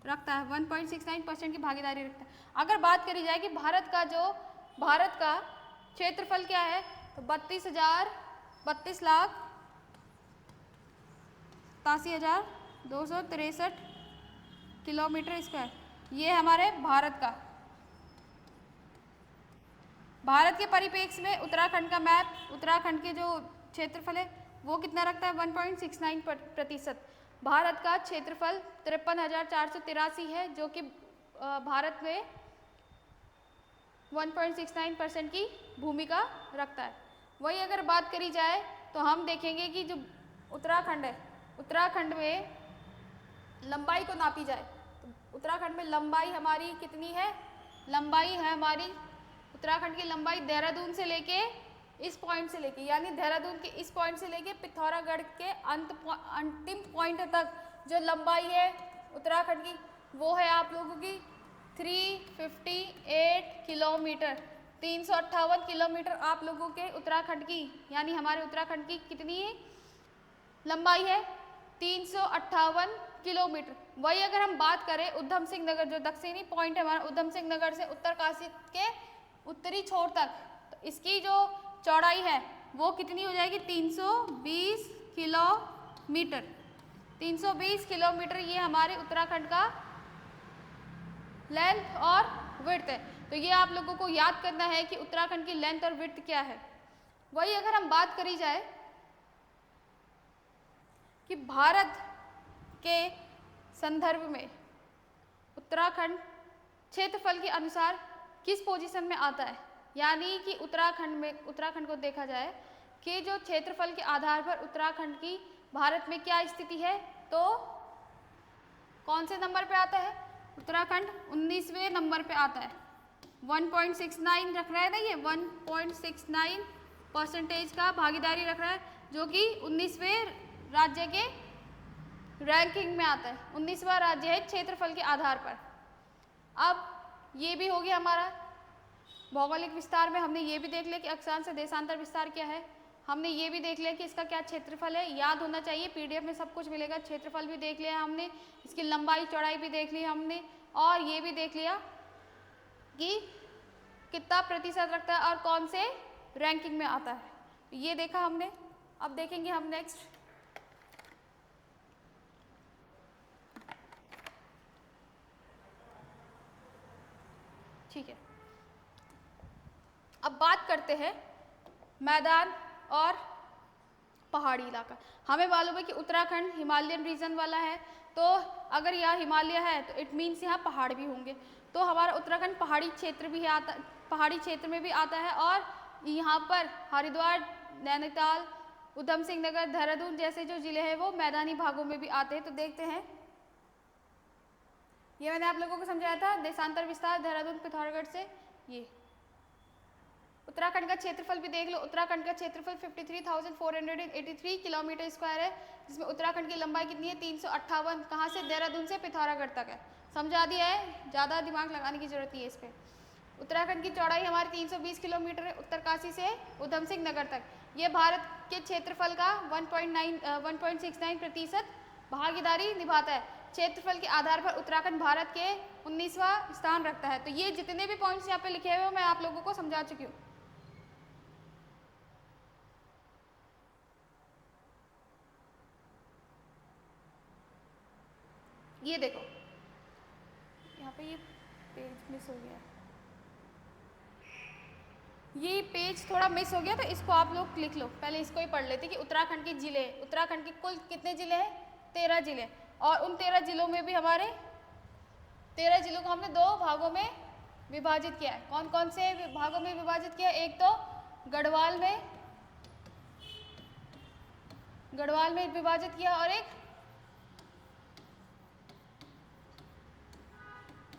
S1: रखता है, 1.69% की भागीदारी रखता है। अगर बात करी जाए कि भारत का क्षेत्रफल क्या है तो 32,87,263 किलोमीटर स्क्वायर, ये हमारे भारत का। भारत के परिप्रेक्ष्य में उत्तराखंड का मैप, उत्तराखंड के जो क्षेत्रफल है वो कितना रखता है 1.69%। भारत का क्षेत्रफल 53,483 है जो कि भारत में 1.69% की भूमिका रखता है। वही अगर बात करी जाए तो हम देखेंगे कि जो उत्तराखंड है, उत्तराखंड में लंबाई को नापी जाए तो उत्तराखंड में लंबाई हमारी कितनी है, लंबाई है हमारी उत्तराखंड की लंबाई देहरादून से लेके इस पॉइंट से लेके, यानी देहरादून के इस पॉइंट से लेके पिथौरागढ़ के अंतिम पॉइंट तक जो लंबाई है उत्तराखंड की वो है आप लोगों की 358 किलोमीटर, 358 किलोमीटर आप लोगों के उत्तराखंड की, यानी हमारे उत्तराखंड की कितनी लंबाई है 358 किलोमीटर। वही अगर हम बात करें उधम सिंह नगर, जो दक्षिणी पॉइंट है हमारा उधम सिंह नगर से उत्तरकाशी के उत्तरी छोर तक, तो इसकी जो चौड़ाई है वो कितनी हो जाएगी 320 किलोमीटर, 320 किलोमीटर। ये हमारे उत्तराखंड का लेंथ और विड्थ है। तो ये आप लोगों को याद करना है कि उत्तराखंड की लेंथ और विड्थ क्या है। वही अगर हम बात करी जाए कि भारत के संदर्भ में उत्तराखंड क्षेत्रफल के अनुसार किस पोजीशन में आता है, यानी कि उत्तराखंड को देखा जाए कि जो क्षेत्रफल के आधार पर उत्तराखंड की भारत में क्या स्थिति है, तो कौन से नंबर पे आता है उत्तराखंड 19वें नंबर पे आता है। 1.69 रख रहा है ना, ये 1.69% का भागीदारी रख रहा है जो कि 19वें राज्य के रैंकिंग में आता है। 19वां राज्य है क्षेत्रफल के आधार पर। अब ये भी हो गया हमारा भौगोलिक विस्तार में, हमने ये भी देख लिया कि अक्षांश से देशांतर विस्तार क्या है, हमने ये भी देख लिया कि इसका क्या क्षेत्रफल है, याद होना चाहिए, पीडीएफ में सब कुछ मिलेगा। क्षेत्रफल भी देख लिया हमने, इसकी लंबाई चौड़ाई भी देख ली हमने, और ये भी देख लिया कि कितना प्रतिशत रखता है और कौन से रैंकिंग में आता है, ये देखा हमने। अब देखेंगे हम नेक्स्ट, ठीक है। अब बात करते हैं मैदान और पहाड़ी इलाका। हमें मालूम है कि उत्तराखंड हिमालयन रीजन वाला है, तो अगर यहाँ हिमालय है तो इट मीन्स यहाँ पहाड़ भी होंगे। तो हमारा उत्तराखंड पहाड़ी क्षेत्र भी आता, पहाड़ी क्षेत्र में भी आता है, और यहाँ पर हरिद्वार, नैनीताल, उधम सिंह नगर, देहरादून जैसे जो जिले हैं वो मैदानी भागों में भी आते हैं। तो देखते हैं, ये मैंने आप लोगों को समझाया था देशांतर विस्तार देहरादून पिथौरागढ़ से। ये उत्तराखंड का क्षेत्रफल भी देख लो, उत्तराखंड का क्षेत्रफल 53,483 किलोमीटर स्क्वायर है, जिसमें उत्तराखंड की लंबाई कितनी है 358, कहाँ से देहरादून से पिथौरागढ़ तक है। समझा दिया है, ज़्यादा दिमाग लगाने की जरूरत नहीं है इस पर। उत्तराखंड की चौड़ाई हमारी 320 किलोमीटर है, उत्तरकाशी से उधम सिंह नगर तक। ये भारत के क्षेत्रफल का 1.69% भागीदारी निभाता है। क्षेत्रफल के आधार पर उत्तराखंड भारत के 19वां स्थान रखता है। तो ये जितने भी पॉइंट्स यहाँ पे लिखे हुए हैं मैं आप लोगों को समझा चुकी हूँ। ये देखो यहाँ पे ये पेज मिस हो गया, ये पेज थोड़ा मिस हो गया, तो इसको आप लोग लिख लो। पहले इसको ही पढ़ लेते कि उत्तराखंड के जिले, उत्तराखंड के कुल कितने जिले हैं? 13 जिले। और उन 13 जिलों में भी हमारे 13 जिलों को हमने 2 भागों में विभाजित किया है। कौन कौन से भागों में विभाजित किया है? एक तो गढ़वाल में विभाजित किया, और एक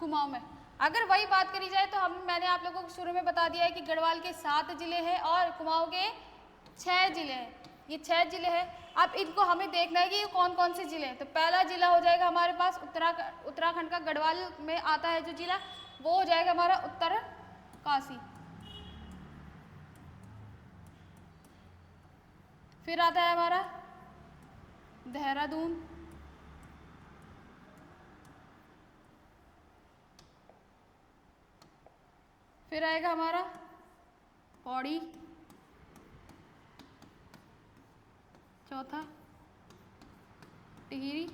S1: कुमाऊं में। अगर वही बात करी जाए तो मैंने आप लोगों को शुरू में बता दिया है कि गढ़वाल के 7 जिले हैं और कुमाऊं के 6 जिले हैं। ये 6 जिले हैं। अब इनको हमें देखना है कि ये कौन कौन से जिले हैं। तो पहला जिला हो जाएगा हमारे पास उत्तराखंड का गढ़वाल में आता है जो जिला, वो हो जाएगा हमारा उत्तरकाशी। फिर आता है हमारा देहरादून, फिर आएगा हमारा पौड़ी, चौथा टिहरी,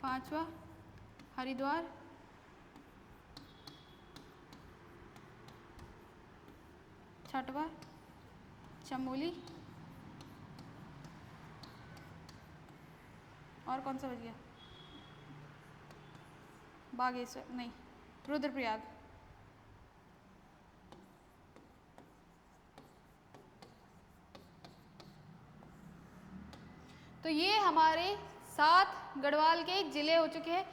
S1: पांचवा हरिद्वार, छठवा चमोली, और कौन सा बच गया? बागेश्वर नहीं, रुद्रप्रयाग। तो ये हमारे 7 गढ़वाल के जिले हो चुके हैं।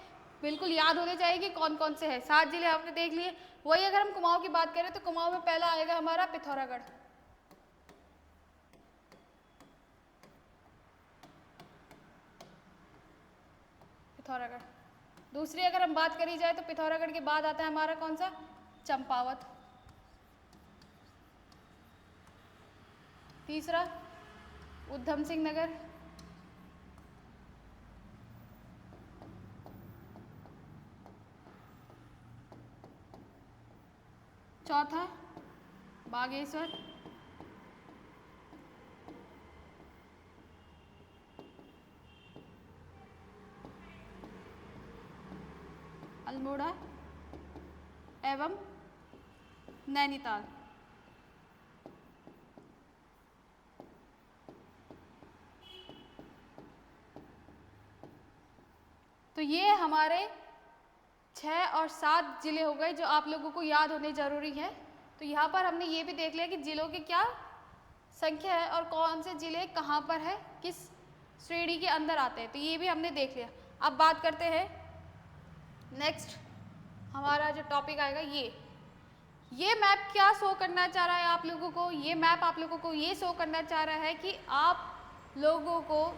S1: बिल्कुल याद होने चाहिए कि कौन कौन से हैं। 7 जिले आपने देख लिए। वही अगर हम कुमाऊं की बात करें तो कुमाऊं में पहला आएगा हमारा पिथौरागढ़। पिथौरागढ़। दूसरी अगर हम बात करी जाए तो पिथौरागढ़ के बाद आता है हमारा कौन सा? चंपावत। तीसरा उधम सिंह नगर। चौथा बागेश्वर। अल्मोड़ा एवं नैनीताल। तो ये हमारे 6 और 7 जिले हो गए जो आप लोगों को याद होने जरूरी है। तो यहाँ पर हमने ये भी देख लिया कि जिलों की क्या संख्या है और कौन से जिले कहाँ पर है, किस श्रेणी के अंदर आते हैं। तो ये भी हमने देख लिया। अब बात करते हैं नेक्स्ट हमारा जो टॉपिक आएगा ये मैप क्या शो करना चाह रहा है आप लोगों को? ये मैप आप लोगों को ये शो करना चाह रहा है कि आप लोगों को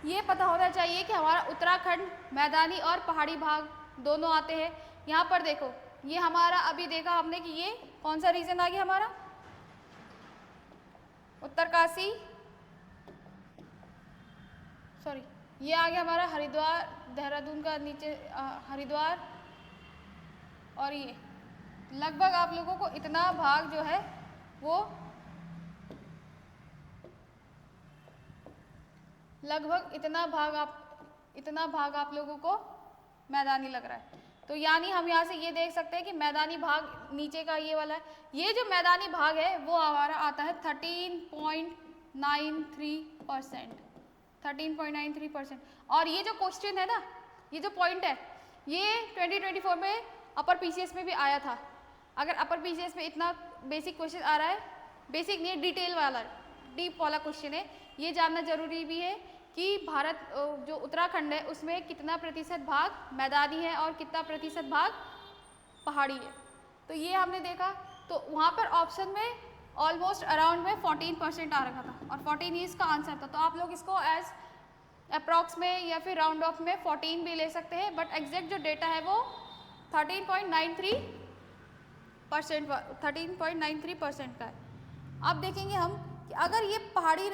S1: ये पता होना चाहिए कि हमारा उत्तराखंड मैदानी और पहाड़ी भाग दोनों आते हैं। यहाँ पर देखो, ये हमारा अभी देखा हमने कि ये कौन सा रीजन आ गया हमारा? उत्तरकाशी, सॉरी ये आ गया हमारा हरिद्वार, देहरादून का नीचे हरिद्वार। और ये लगभग आप लोगों को इतना भाग जो है वो लगभग इतना भाग आप लोगों को मैदानी लग रहा है। तो यानी हम यहाँ से ये देख सकते हैं कि मैदानी भाग नीचे का ये वाला है। ये जो मैदानी भाग है वो हमारा आता है 13.93%। 13.93%। और ये जो क्वेश्चन है ना, ये जो पॉइंट है, ये 2024 में अपर पीसीएस में भी आया था। अगर अपर पीसीएस में इतना बेसिक क्वेश्चन आ रहा है, बेसिक नहीं डिटेल वाला, डीप वाला क्वेश्चन है, ये जानना जरूरी भी है कि भारत जो उत्तराखंड है उसमें कितना प्रतिशत भाग मैदानी है और कितना प्रतिशत भाग पहाड़ी है। तो ये हमने देखा। तो वहाँ पर ऑप्शन में ऑलमोस्ट अराउंड में 14% आ रखा था और 14 ही इसका आंसर था। तो आप लोग इसको एज अप्रॉक्स में या फिर राउंड ऑफ में 14 भी ले सकते हैं, बट एग्जैक्ट जो डेटा है वो 13.93% का है। अब देखेंगे हम कि अगर ये पहाड़ी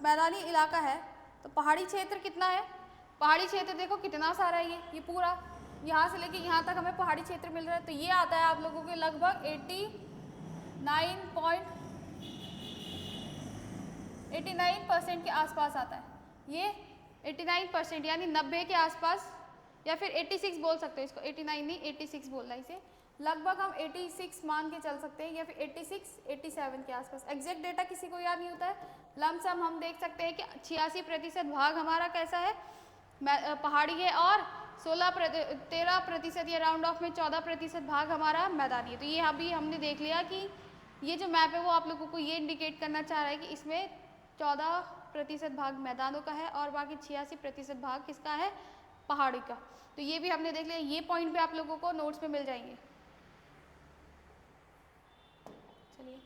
S1: मैदानी इलाका है तो पहाड़ी क्षेत्र कितना है। पहाड़ी क्षेत्र देखो कितना सारा है, ये पूरा यहाँ से लेके यहाँ तक हमें पहाड़ी क्षेत्र मिल रहा है। तो ये आता है आप लोगों के लगभग 89% के आसपास आता है। ये 89% यानी 90 के आसपास, या फिर 86 बोल सकते हो इसको, 89 नहीं 86 बोलना है इसे। लगभग हम 86 मान के चल सकते हैं, या फिर 86-87 के आसपास। एग्जैक्ट डेटा किसी को याद नहीं होता है, लमसम हम देख सकते हैं कि 86% भाग हमारा कैसा है, पहाड़ी है, और 13% या राउंड ऑफ में 14% भाग हमारा मैदानी है। तो ये अभी हमने देख लिया कि ये जो मैप है वो आप लोगों को ये इंडिकेट करना चाह रहा है कि इसमें 14% भाग मैदानों का है और बाकी 86% भाग किसका है, पहाड़ी का। तो ये भी हमने देख लिया, ये पॉइंट भी आप लोगों को नोट्स में मिल जाएंगे। चलिए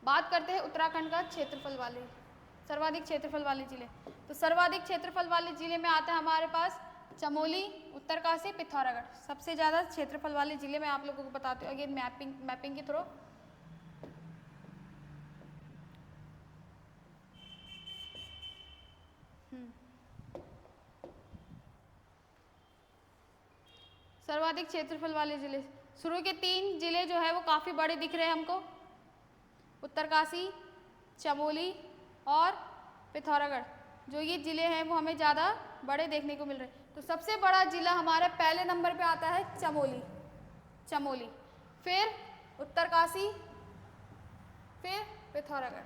S1: बात करते हैं उत्तराखंड का क्षेत्रफल वाले, सर्वाधिक क्षेत्रफल वाले जिले। तो सर्वाधिक क्षेत्रफल वाले जिले में आता है हमारे पास चमोली, उत्तरकाशी, पिथौरागढ़। सबसे ज़्यादा क्षेत्रफल वाले जिले मैं आप लोगों को बताती हूँ अगेन मैपिंग के थ्रू। सर्वाधिक क्षेत्रफल वाले जिले, शुरू के 3 जिले जो है वो काफ़ी बड़े दिख रहे हैं हमको, उत्तरकाशी, चमोली और पिथौरागढ़। जो ये जिले हैं वो हमें ज़्यादा बड़े देखने को मिल रहे हैं। तो सबसे बड़ा जिला हमारे पहले नंबर पे आता है चमोली, फिर उत्तरकाशी, फिर पिथौरागढ़।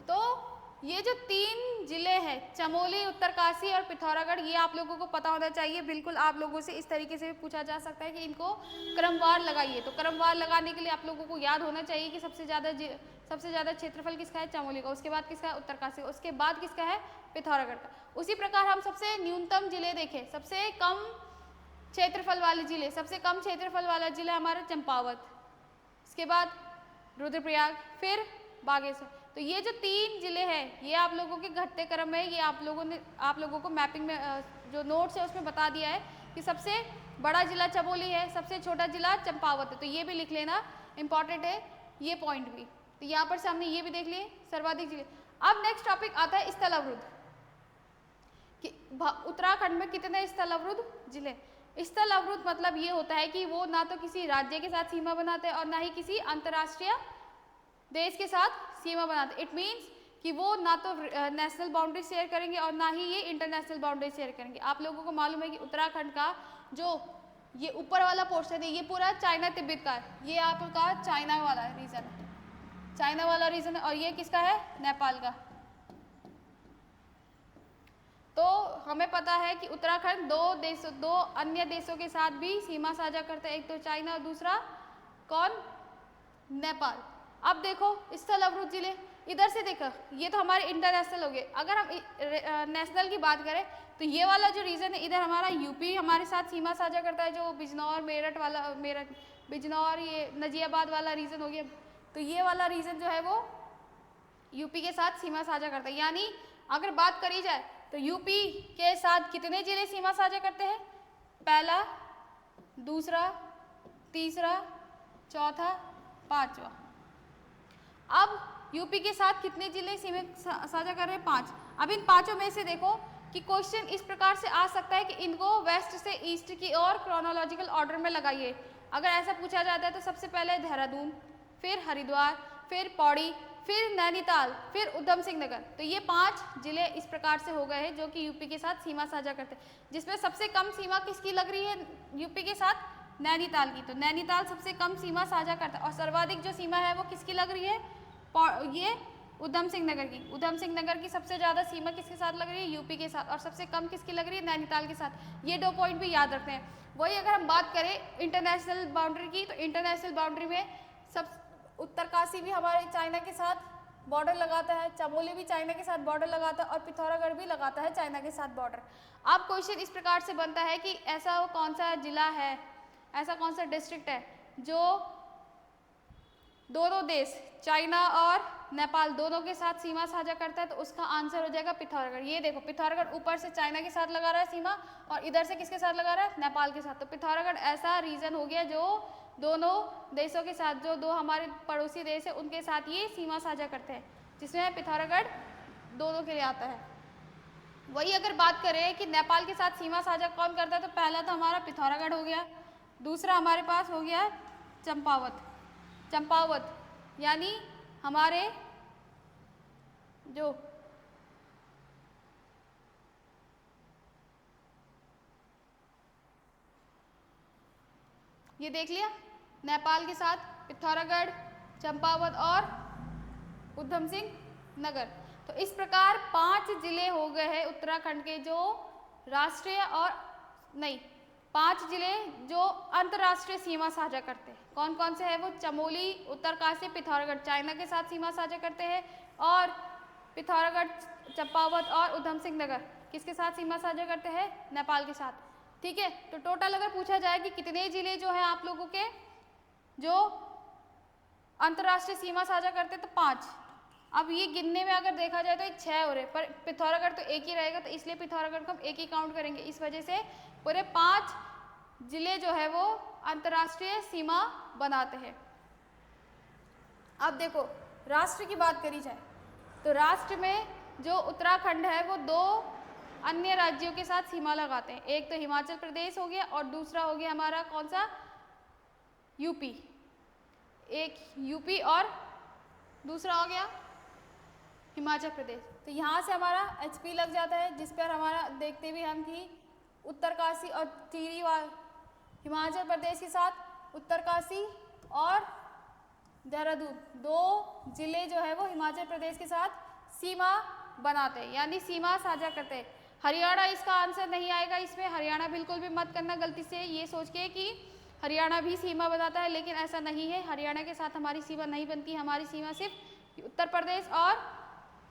S1: तो ये जो 3 जिले हैं चमोली, उत्तरकाशी और पिथौरागढ़, ये आप लोगों को पता होना चाहिए। बिल्कुल आप लोगों से इस तरीके से भी पूछा जा सकता है कि इनको क्रमवार लगाइए। तो क्रमवार लगाने के लिए आप लोगों को याद होना चाहिए कि सबसे ज़्यादा क्षेत्रफल किसका है, चमोली का, उसके बाद किसका है, उत्तरकाशी का, उसके बाद किसका है, पिथौरागढ़ का। उसी प्रकार हम सबसे न्यूनतम जिले देखें, सबसे कम क्षेत्रफल वाले जिले, सबसे कम क्षेत्रफल वाला जिला हमारा चंपावत, इसके बाद रुद्रप्रयाग, फिर बागेश्वर। तो ये जो 3 जिले हैं ये आप लोगों के घटते क्रम में, ये आप लोगों को मैपिंग में जो नोट्स है उसमें बता दिया है कि सबसे बड़ा जिला चमोली है, सबसे छोटा जिला चंपावत है। तो ये भी लिख लेना, इंपॉर्टेंट है ये पॉइंट भी। तो यहाँ पर से हमने ये भी देख लिए सर्वाधिक जिले। अब नेक्स्ट टॉपिक आता है स्थल अवरुद्ध, कि उत्तराखंड में कितने स्थल अवरुद्ध जिले। स्थल अवरुद्ध मतलब ये होता है कि वो ना तो किसी राज्य के साथ सीमा बनाते हैं और ना ही किसी अंतर्राष्ट्रीय देश के साथ सीमा बनाते। इट मीन्स कि वो ना तो नेशनल बाउंड्री शेयर करेंगे और ना ही ये इंटरनेशनल बाउंड्री शेयर करेंगे। आप लोगों को मालूम है कि उत्तराखंड का जो ये ऊपर वाला पोर्शन है ये पूरा चाइना तिब्बत का है, ये आपका चाइना वाला रीजन है, चाइना वाला रीजन है, और ये किसका है, नेपाल का। तो हमें पता है कि उत्तराखंड 2 अन्य देशों के साथ भी सीमा साझा करता है, एक तो चाइना और दूसरा कौन, नेपाल। अब देखो स्थल अवरुद्ध जिले, इधर से देखो ये तो हमारे इंटरनेशनल हो गए। अगर हम नेशनल की बात करें तो ये वाला जो रीजन है इधर हमारा यूपी हमारे साथ सीमा साझा करता है, जो बिजनौर बिजनौर ये नजियाबाद वाला रीजन हो गया। तो ये वाला रीजन जो है वो यूपी के साथ सीमा साझा करता है। यानी अगर बात करी जाए तो यूपी के साथ कितने जिले सीमा साझा करते हैं, पहला, दूसरा, तीसरा, चौथा, पांचवा। अब यूपी के साथ कितने जिले सीमा साझा कर रहे हैं, 5। अब इन 5 में से देखो कि क्वेश्चन इस प्रकार से आ सकता है कि इनको वेस्ट से ईस्ट की ओर क्रोनोलॉजिकल ऑर्डर में लगाइए। अगर ऐसा पूछा जाता है तो सबसे पहले देहरादून, फिर हरिद्वार, फिर पौड़ी, फिर नैनीताल, फिर उधम सिंह नगर। तो ये 5 जिले इस प्रकार से हो गए हैं जो कि यूपी के साथ सीमा साझा करते हैं, जिसमें सबसे कम सीमा किसकी लग रही है यूपी के साथ, नैनीताल की। तो नैनीताल सबसे कम सीमा साझा करता है, और सर्वाधिक जो सीमा है वो किसकी लग रही है, ये उधम सिंह नगर की। उधम सिंह नगर की सबसे ज़्यादा सीमा किसके साथ लग रही है, यूपी के साथ, और सबसे कम किसकी लग रही है, नैनीताल के साथ। ये 2 पॉइंट भी याद रखते हैं। वही अगर हम बात करें इंटरनेशनल बाउंड्री की, तो इंटरनेशनल बाउंड्री में सब उत्तरकाशी भी हमारे चाइना के साथ बॉर्डर लगाता है, चमोली भी चाइना के साथ बॉर्डर लगाता है, और पिथौरागढ़ भी लगाता है चाइना के साथ बॉर्डर। अब क्वेश्चन इस प्रकार से बनता है कि ऐसा वो कौन सा जिला है, ऐसा कौन सा डिस्ट्रिक्ट है जो दोनों देश चाइना और नेपाल दोनों के साथ सीमा साझा करता है, तो उसका आंसर हो जाएगा पिथौरागढ़। ये देखो पिथौरागढ़ ऊपर से चाइना के साथ लगा रहा है सीमा और इधर से किसके साथ लगा रहा है, नेपाल के साथ। तो पिथौरागढ़ ऐसा रीजन हो गया जो दोनों देशों के साथ, जो दो हमारे पड़ोसी देश है उनके साथ ये सीमा साझा करते हैं, जिसमें पिथौरागढ़ दोनों के लिए आता है। वही अगर बात करें कि नेपाल के साथ सीमा साझा कौन करता है, तो पहला तो हमारा पिथौरागढ़ हो गया, दूसरा हमारे पास हो गया चंपावत। चंपावत यानी हमारे जो ये देख लिया, नेपाल के साथ पिथौरागढ़, चंपावत और उधम सिंह नगर। तो इस प्रकार 5 जिले हो गए हैं उत्तराखंड के जो राष्ट्रीय और नहीं 5 जिले जो अंतर्राष्ट्रीय सीमा साझा करते हैं। कौन कौन से हैं वो? चमोली, उत्तरकाशी, पिथौरागढ़ चाइना के साथ सीमा साझा करते हैं, और पिथौरागढ़, चंपावत और उधम सिंह नगर किसके साथ सीमा साझा करते हैं? नेपाल के साथ। ठीक है, तो टोटल अगर पूछा जाए कि कितने जिले जो है आप लोगों के जो अंतर्राष्ट्रीय सीमा साझा करते हैं, तो 5। अब ये गिनने में अगर देखा जाए तो ये 6 हो रहे, पर पिथौरागढ़ तो एक ही रहेगा, तो इसलिए पिथौरागढ़ को हम एक ही काउंट करेंगे। इस वजह से पूरे 5 जिले जो है वो अंतर्राष्ट्रीय सीमा बनाते हैं। अब देखो राष्ट्र की बात करी जाए तो राष्ट्र में जो उत्तराखंड है वो 2 अन्य राज्यों के साथ सीमा लगाते हैं। एक तो हिमाचल प्रदेश हो गया और दूसरा हो गया हमारा कौन सा? यूपी। एक यूपी और दूसरा हो गया हिमाचल प्रदेश। तो यहाँ से हमारा HP लग जाता है, जिस पर हमारा देखते भी हम कि उत्तरकाशी और टिहरी हिमाचल प्रदेश के साथ उत्तरकाशी और देहरादून 2 जिले जो है वो हिमाचल प्रदेश के साथ सीमा बनाते हैं, यानी सीमा साझा करते हैं। हरियाणा इसका आंसर नहीं आएगा इसमें, हरियाणा बिल्कुल भी मत करना गलती से ये सोच के कि हरियाणा भी सीमा बनाता है, लेकिन ऐसा नहीं है। हरियाणा के साथ हमारी सीमा नहीं बनती, हमारी सीमा सिर्फ उत्तर प्रदेश और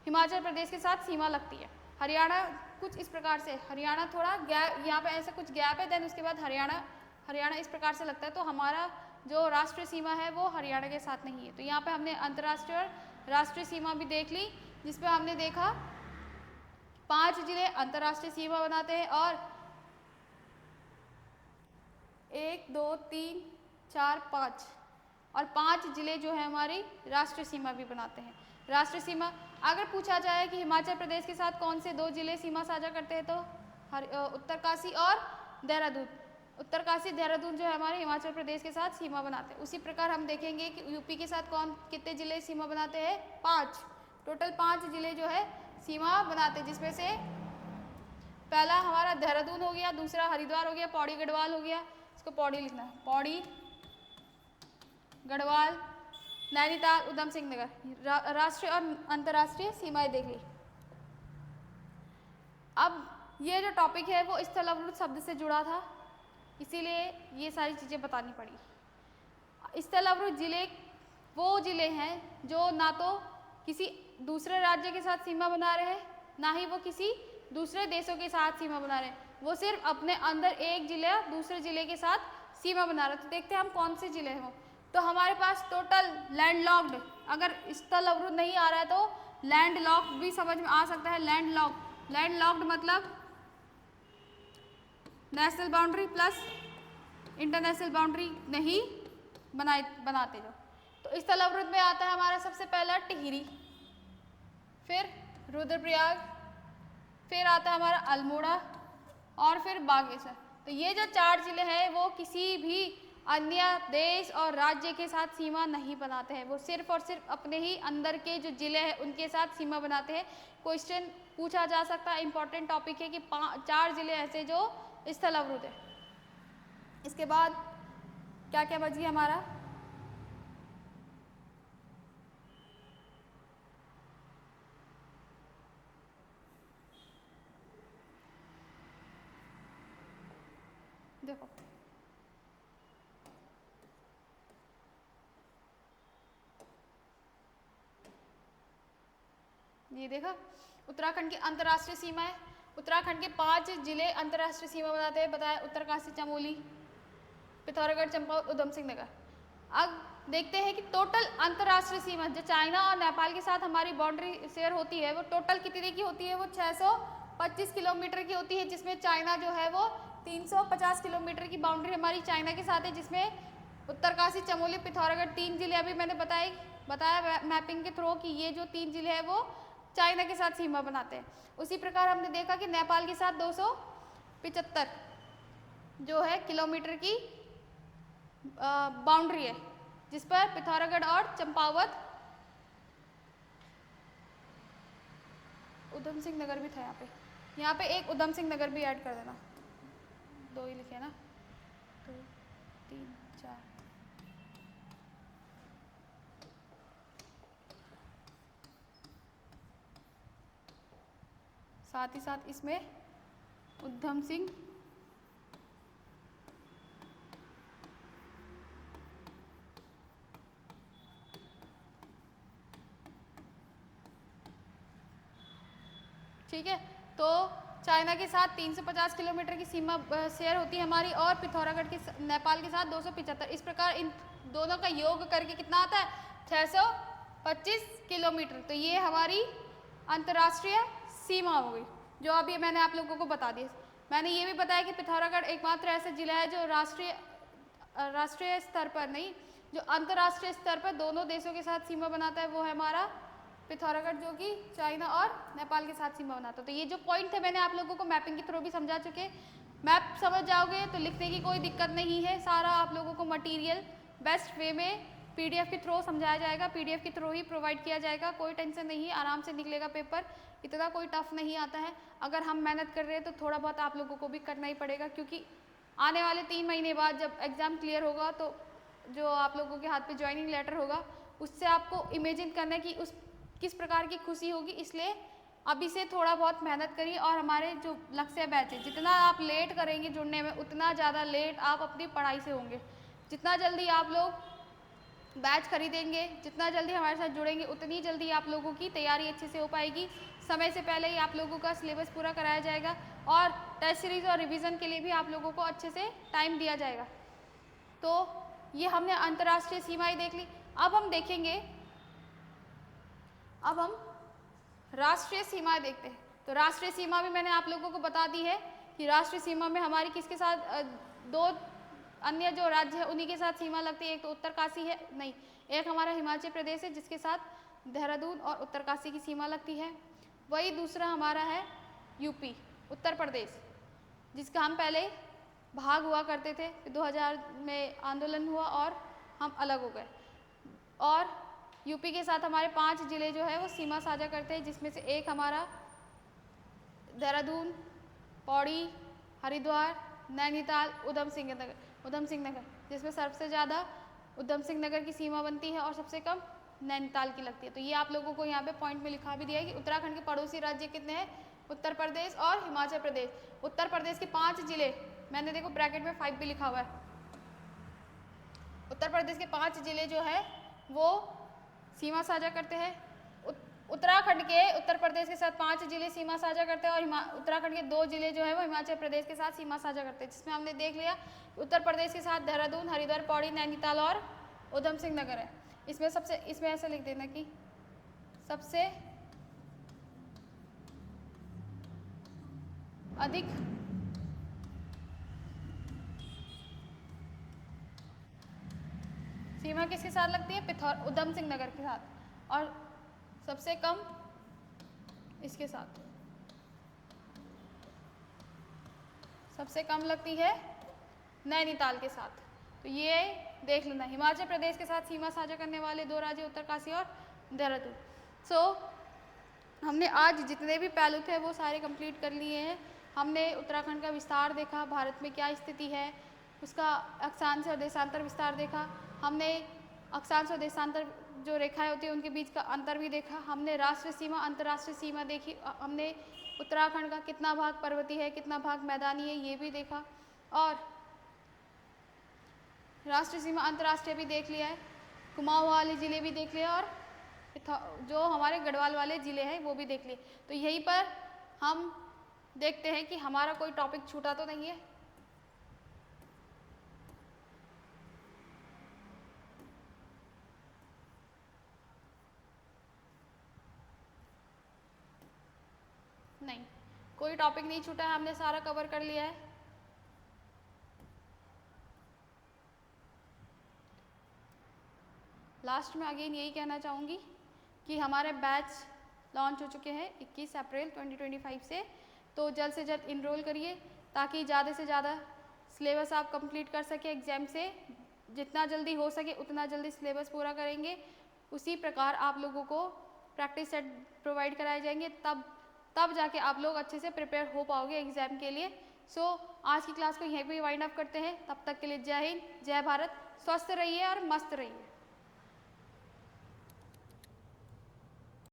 S1: हिमाचल प्रदेश के साथ सीमा लगती है। हरियाणा कुछ इस प्रकार से, हरियाणा थोड़ा गैप, यहाँ पे ऐसा कुछ गैप है, देन उसके बाद हरियाणा इस प्रकार से लगता है। तो हमारा जो राष्ट्रीय सीमा है वो हरियाणा के साथ नहीं है। तो यहाँ पे हमने अंतर्राष्ट्रीय और राष्ट्रीय सीमा भी देख ली, जिसपे हमने देखा 5 जिले अंतर्राष्ट्रीय सीमा बनाते हैं और 1 2 3 4 5 और 5 जिले जो है हमारी राष्ट्रीय सीमा भी बनाते हैं। राष्ट्रीय सीमा अगर पूछा जाए कि हिमाचल प्रदेश के साथ कौन से 2 जिले सीमा साझा करते हैं, तो उत्तरकाशी और देहरादून। उत्तरकाशी देहरादून जो है हमारे हिमाचल प्रदेश के साथ सीमा बनाते हैं। उसी प्रकार हम देखेंगे कि यूपी के साथ कितने जिले सीमा बनाते हैं? 5। टोटल 5 जिले जो है सीमा बनाते हैं, जिसमें से पहला हमारा देहरादून हो गया, दूसरा हरिद्वार हो गया, पौड़ी गढ़वाल हो गया, इसको पौड़ी लिखना है, पौड़ी गढ़वाल, नैनीताल, उधम सिंह नगर। राष्ट्रीय और अंतर्राष्ट्रीय सीमाएं देख ली। अब ये जो टॉपिक है वो स्थल अवरुद्ध शब्द से जुड़ा था, इसीलिए ये सारी चीज़ें बतानी पड़ी। स्थल अवरुद्ध जिले वो जिले हैं जो ना तो किसी दूसरे राज्य के साथ सीमा बना रहे हैं, ना ही वो किसी दूसरे देशों के साथ सीमा बना रहे हैं, वो सिर्फ अपने अंदर एक जिले दूसरे जिले के साथ सीमा बना रहे हैं। तो देखते हैं हम कौन से जिले हैं। तो हमारे पास टोटल लैंडलॉक्ड, अगर स्थल अवरुद्ध नहीं आ रहा है तो लैंडलॉक्ड भी समझ में आ सकता है। लैंडलॉक्ड मतलब national boundary plus international boundary नहीं बनाते जो। तो स्थल अवरुद्ध में आता है हमारा सबसे पहला टिहरी, फिर रुद्रप्रयाग, फिर आता है हमारा अल्मोड़ा और फिर बागेश्वर। तो ये जो 4 जिले हैं वो किसी भी अन्य देश और राज्य के साथ सीमा नहीं बनाते हैं, वो सिर्फ और सिर्फ अपने ही अंदर के जो जिले हैं उनके साथ सीमा बनाते हैं। क्वेश्चन पूछा जा सकता है, इंपॉर्टेंट टॉपिक है कि 4 जिले ऐसे जो स्थल अवरुद्ध है। इसके बाद क्या क्या बच गया हमारा? देखो ये देखा उत्तराखंड की अंतर्राष्ट्रीय सीमा है। उत्तराखंड के 5 जिले अंतर्राष्ट्रीय सीमा बनाते हैं, बताया उत्तरकाशी, चमोली, पिथौरागढ़, चंपावत, उधम सिंह नगर। अब देखते हैं कि टोटल अंतर्राष्ट्रीय सीमा जो चाइना और नेपाल के साथ हमारी बाउंड्री शेयर होती है वो टोटल कितने की होती है, वो 625 किलोमीटर की होती है, जिसमें चाइना जो है वो 350 किलोमीटर की बाउंड्री हमारी चाइना के साथ है, जिसमें उत्तरकाशी, चमोली, पिथौरागढ़ 3 जिले अभी मैंने बताया मैपिंग के थ्रू कि ये जो 3 जिले हैं वो चाइना के साथ सीमा बनाते हैं। उसी प्रकार हमने देखा कि नेपाल के साथ 275 जो है किलोमीटर की बाउंड्री है, जिस पर पिथौरागढ़ और चंपावत, उधम सिंह नगर भी था यहाँ पे एक उधम सिंह नगर भी ऐड कर देना, 2 ही लिखे ना, 2 3 4। साथ ही साथ इसमें उधम सिंह ठीक है। तो चाइना के साथ 350 किलोमीटर की सीमा शेयर होती है हमारी, और पिथौरागढ़ के नेपाल के साथ 275। इस प्रकार इन दोनों का योग करके कितना आता है, 625 किलोमीटर। तो ये हमारी अंतर्राष्ट्रीय सीमा हो गई, जो अभी मैंने आप लोगों को बता दी। मैंने ये भी बताया कि पिथौरागढ़ एकमात्र ऐसा जिला है जो राष्ट्रीय स्तर पर नहीं, जो अंतर्राष्ट्रीय स्तर पर दोनों देशों के साथ सीमा बनाता है, वो है हमारा पिथौरागढ़, जो कि चाइना और नेपाल के साथ सीमा बनाता है। तो ये जो पॉइंट थे मैंने आप लोगों को मैपिंग के थ्रू भी समझा चुके। मैप समझ जाओगे तो लिखने की कोई दिक्कत नहीं है, सारा आप लोगों को मटेरियल बेस्ट वे में पीडीएफ के थ्रू समझाया जाएगा, पीडीएफ के थ्रू ही प्रोवाइड किया जाएगा, कोई टेंशन नहीं है, आराम से निकलेगा पेपर, इतना कोई टफ नहीं आता है। अगर हम मेहनत कर रहे हैं तो थोड़ा बहुत आप लोगों को भी करना ही पड़ेगा, क्योंकि आने वाले 3 महीने बाद जब एग्ज़ाम क्लियर होगा तो जो आप लोगों के हाथ पे ज्वाइनिंग लेटर होगा उससे आपको इमेजिन करना कि उस किस प्रकार की खुशी होगी। इसलिए अभी से थोड़ा बहुत मेहनत करिए, और हमारे जो लक्ष्य बैच है, जितना आप लेट करेंगे जुड़ने में उतना ज़्यादा लेट आप अपनी पढ़ाई से होंगे। जितना जल्दी आप लोग बैच खरीदेंगे, जितना जल्दी हमारे साथ जुड़ेंगे, उतनी जल्दी आप लोगों की तैयारी अच्छे से हो पाएगी। समय से पहले ही आप लोगों का सिलेबस पूरा कराया जाएगा, और टेस्ट सीरीज और रिवीजन के लिए भी आप लोगों को अच्छे से टाइम दिया जाएगा। तो ये हमने अंतर्राष्ट्रीय सीमाएं देख ली। अब हम देखेंगे, अब हम राष्ट्रीय सीमाएं देखते हैं। तो राष्ट्रीय सीमा भी मैंने आप लोगों को बता दी है कि राष्ट्रीय सीमा में हमारी किसके साथ, 2 अन्य जो राज्य है उन्हीं के साथ सीमा लगती है। एक तो उत्तरकाशी है, नहीं, एक हमारा हिमाचल प्रदेश है जिसके साथ देहरादून और उत्तरकाशी की सीमा लगती है। वही दूसरा हमारा है यूपी, उत्तर प्रदेश, जिसका हम पहले भाग हुआ करते थे, 2000 में आंदोलन हुआ और हम अलग हो गए। और यूपी के साथ हमारे 5 जिले जो है वो सीमा साझा करते हैं, जिसमें से एक हमारा देहरादून, पौड़ी, हरिद्वार, नैनीताल, उधम सिंह नगर, जिसमें सबसे ज़्यादा उधम सिंह नगर की सीमा बनती है और सबसे कम नैनीताल की लगती है। तो ये आप लोगों को यहाँ पे पॉइंट में लिखा भी दिया है कि उत्तराखंड के पड़ोसी राज्य कितने हैं, उत्तर प्रदेश और हिमाचल प्रदेश। उत्तर प्रदेश के 5 जिले, मैंने देखो ब्रैकेट में 5 भी लिखा हुआ है। उत्तर प्रदेश के 5 जिले जो है वो सीमा साझा करते हैं। उत्तराखंड के उत्तर प्रदेश के साथ 5 जिले सीमा साझा करते हैं, और उत्तराखंड के 2 जिले जो है वो हिमाचल प्रदेश के साथ सीमा साझा करते हैं, जिसमें हमने देख लिया उत्तर प्रदेश के साथ देहरादून, हरिद्वार, पौड़ी, नैनीताल और उधम सिंह नगर है। इसमें ऐसा लिख देना कि सबसे अधिक सीमा किसके साथ लगती है, उधम सिंह नगर के साथ, और सबसे कम इसके साथ, सबसे कम लगती है नैनीताल के साथ। तो ये देख लेना, हिमाचल प्रदेश के साथ सीमा साझा करने वाले 2 राज्य उत्तरकाशी और देहरादून। सो हमने आज जितने भी पहलू थे वो सारे कंप्लीट कर लिए हैं। हमने उत्तराखंड का विस्तार देखा, भारत में क्या स्थिति है, उसका अक्षांश और देशांतर विस्तार देखा। हमने अक्षांश और देशांतर जो रेखाएं होती हैं उनके बीच का अंतर भी देखा। हमने राष्ट्रीय सीमा, अंतर्राष्ट्रीय सीमा देखी। हमने उत्तराखंड का कितना भाग पर्वतीय है, कितना भाग मैदानी है, ये भी देखा। और राष्ट्रीय सीमा, अंतर्राष्ट्रीय भी देख लिया है, कुमाऊं वाले ज़िले भी देख लिया, और जो हमारे गढ़वाल वाले ज़िले हैं वो भी देख लिए। तो यहीं पर हम देखते हैं कि हमारा कोई टॉपिक छूटा तो नहीं है। कोई टॉपिक नहीं छूटा है, हमने सारा कवर कर लिया है। लास्ट में अगेन यही कहना चाहूँगी कि हमारे बैच लॉन्च हो चुके हैं 21 अप्रैल 2025 से, तो जल्द से जल्द इनरोल करिए ताकि ज़्यादा से ज़्यादा सिलेबस आप कंप्लीट कर सकें एग्ज़ाम से। जितना जल्दी हो सके उतना जल्दी सिलेबस पूरा करेंगे, उसी प्रकार आप लोगों को प्रैक्टिस सेट प्रोवाइड कराए जाएंगे, तब जाके आप लोग अच्छे से प्रिपेयर हो पाओगे एग्ज़ाम के लिए। सो आज की क्लास को यहीं पे वाइंड अप करते हैं। तब तक के लिए जय हिंद, जय भारत, स्वस्थ रहिए और मस्त रहिए।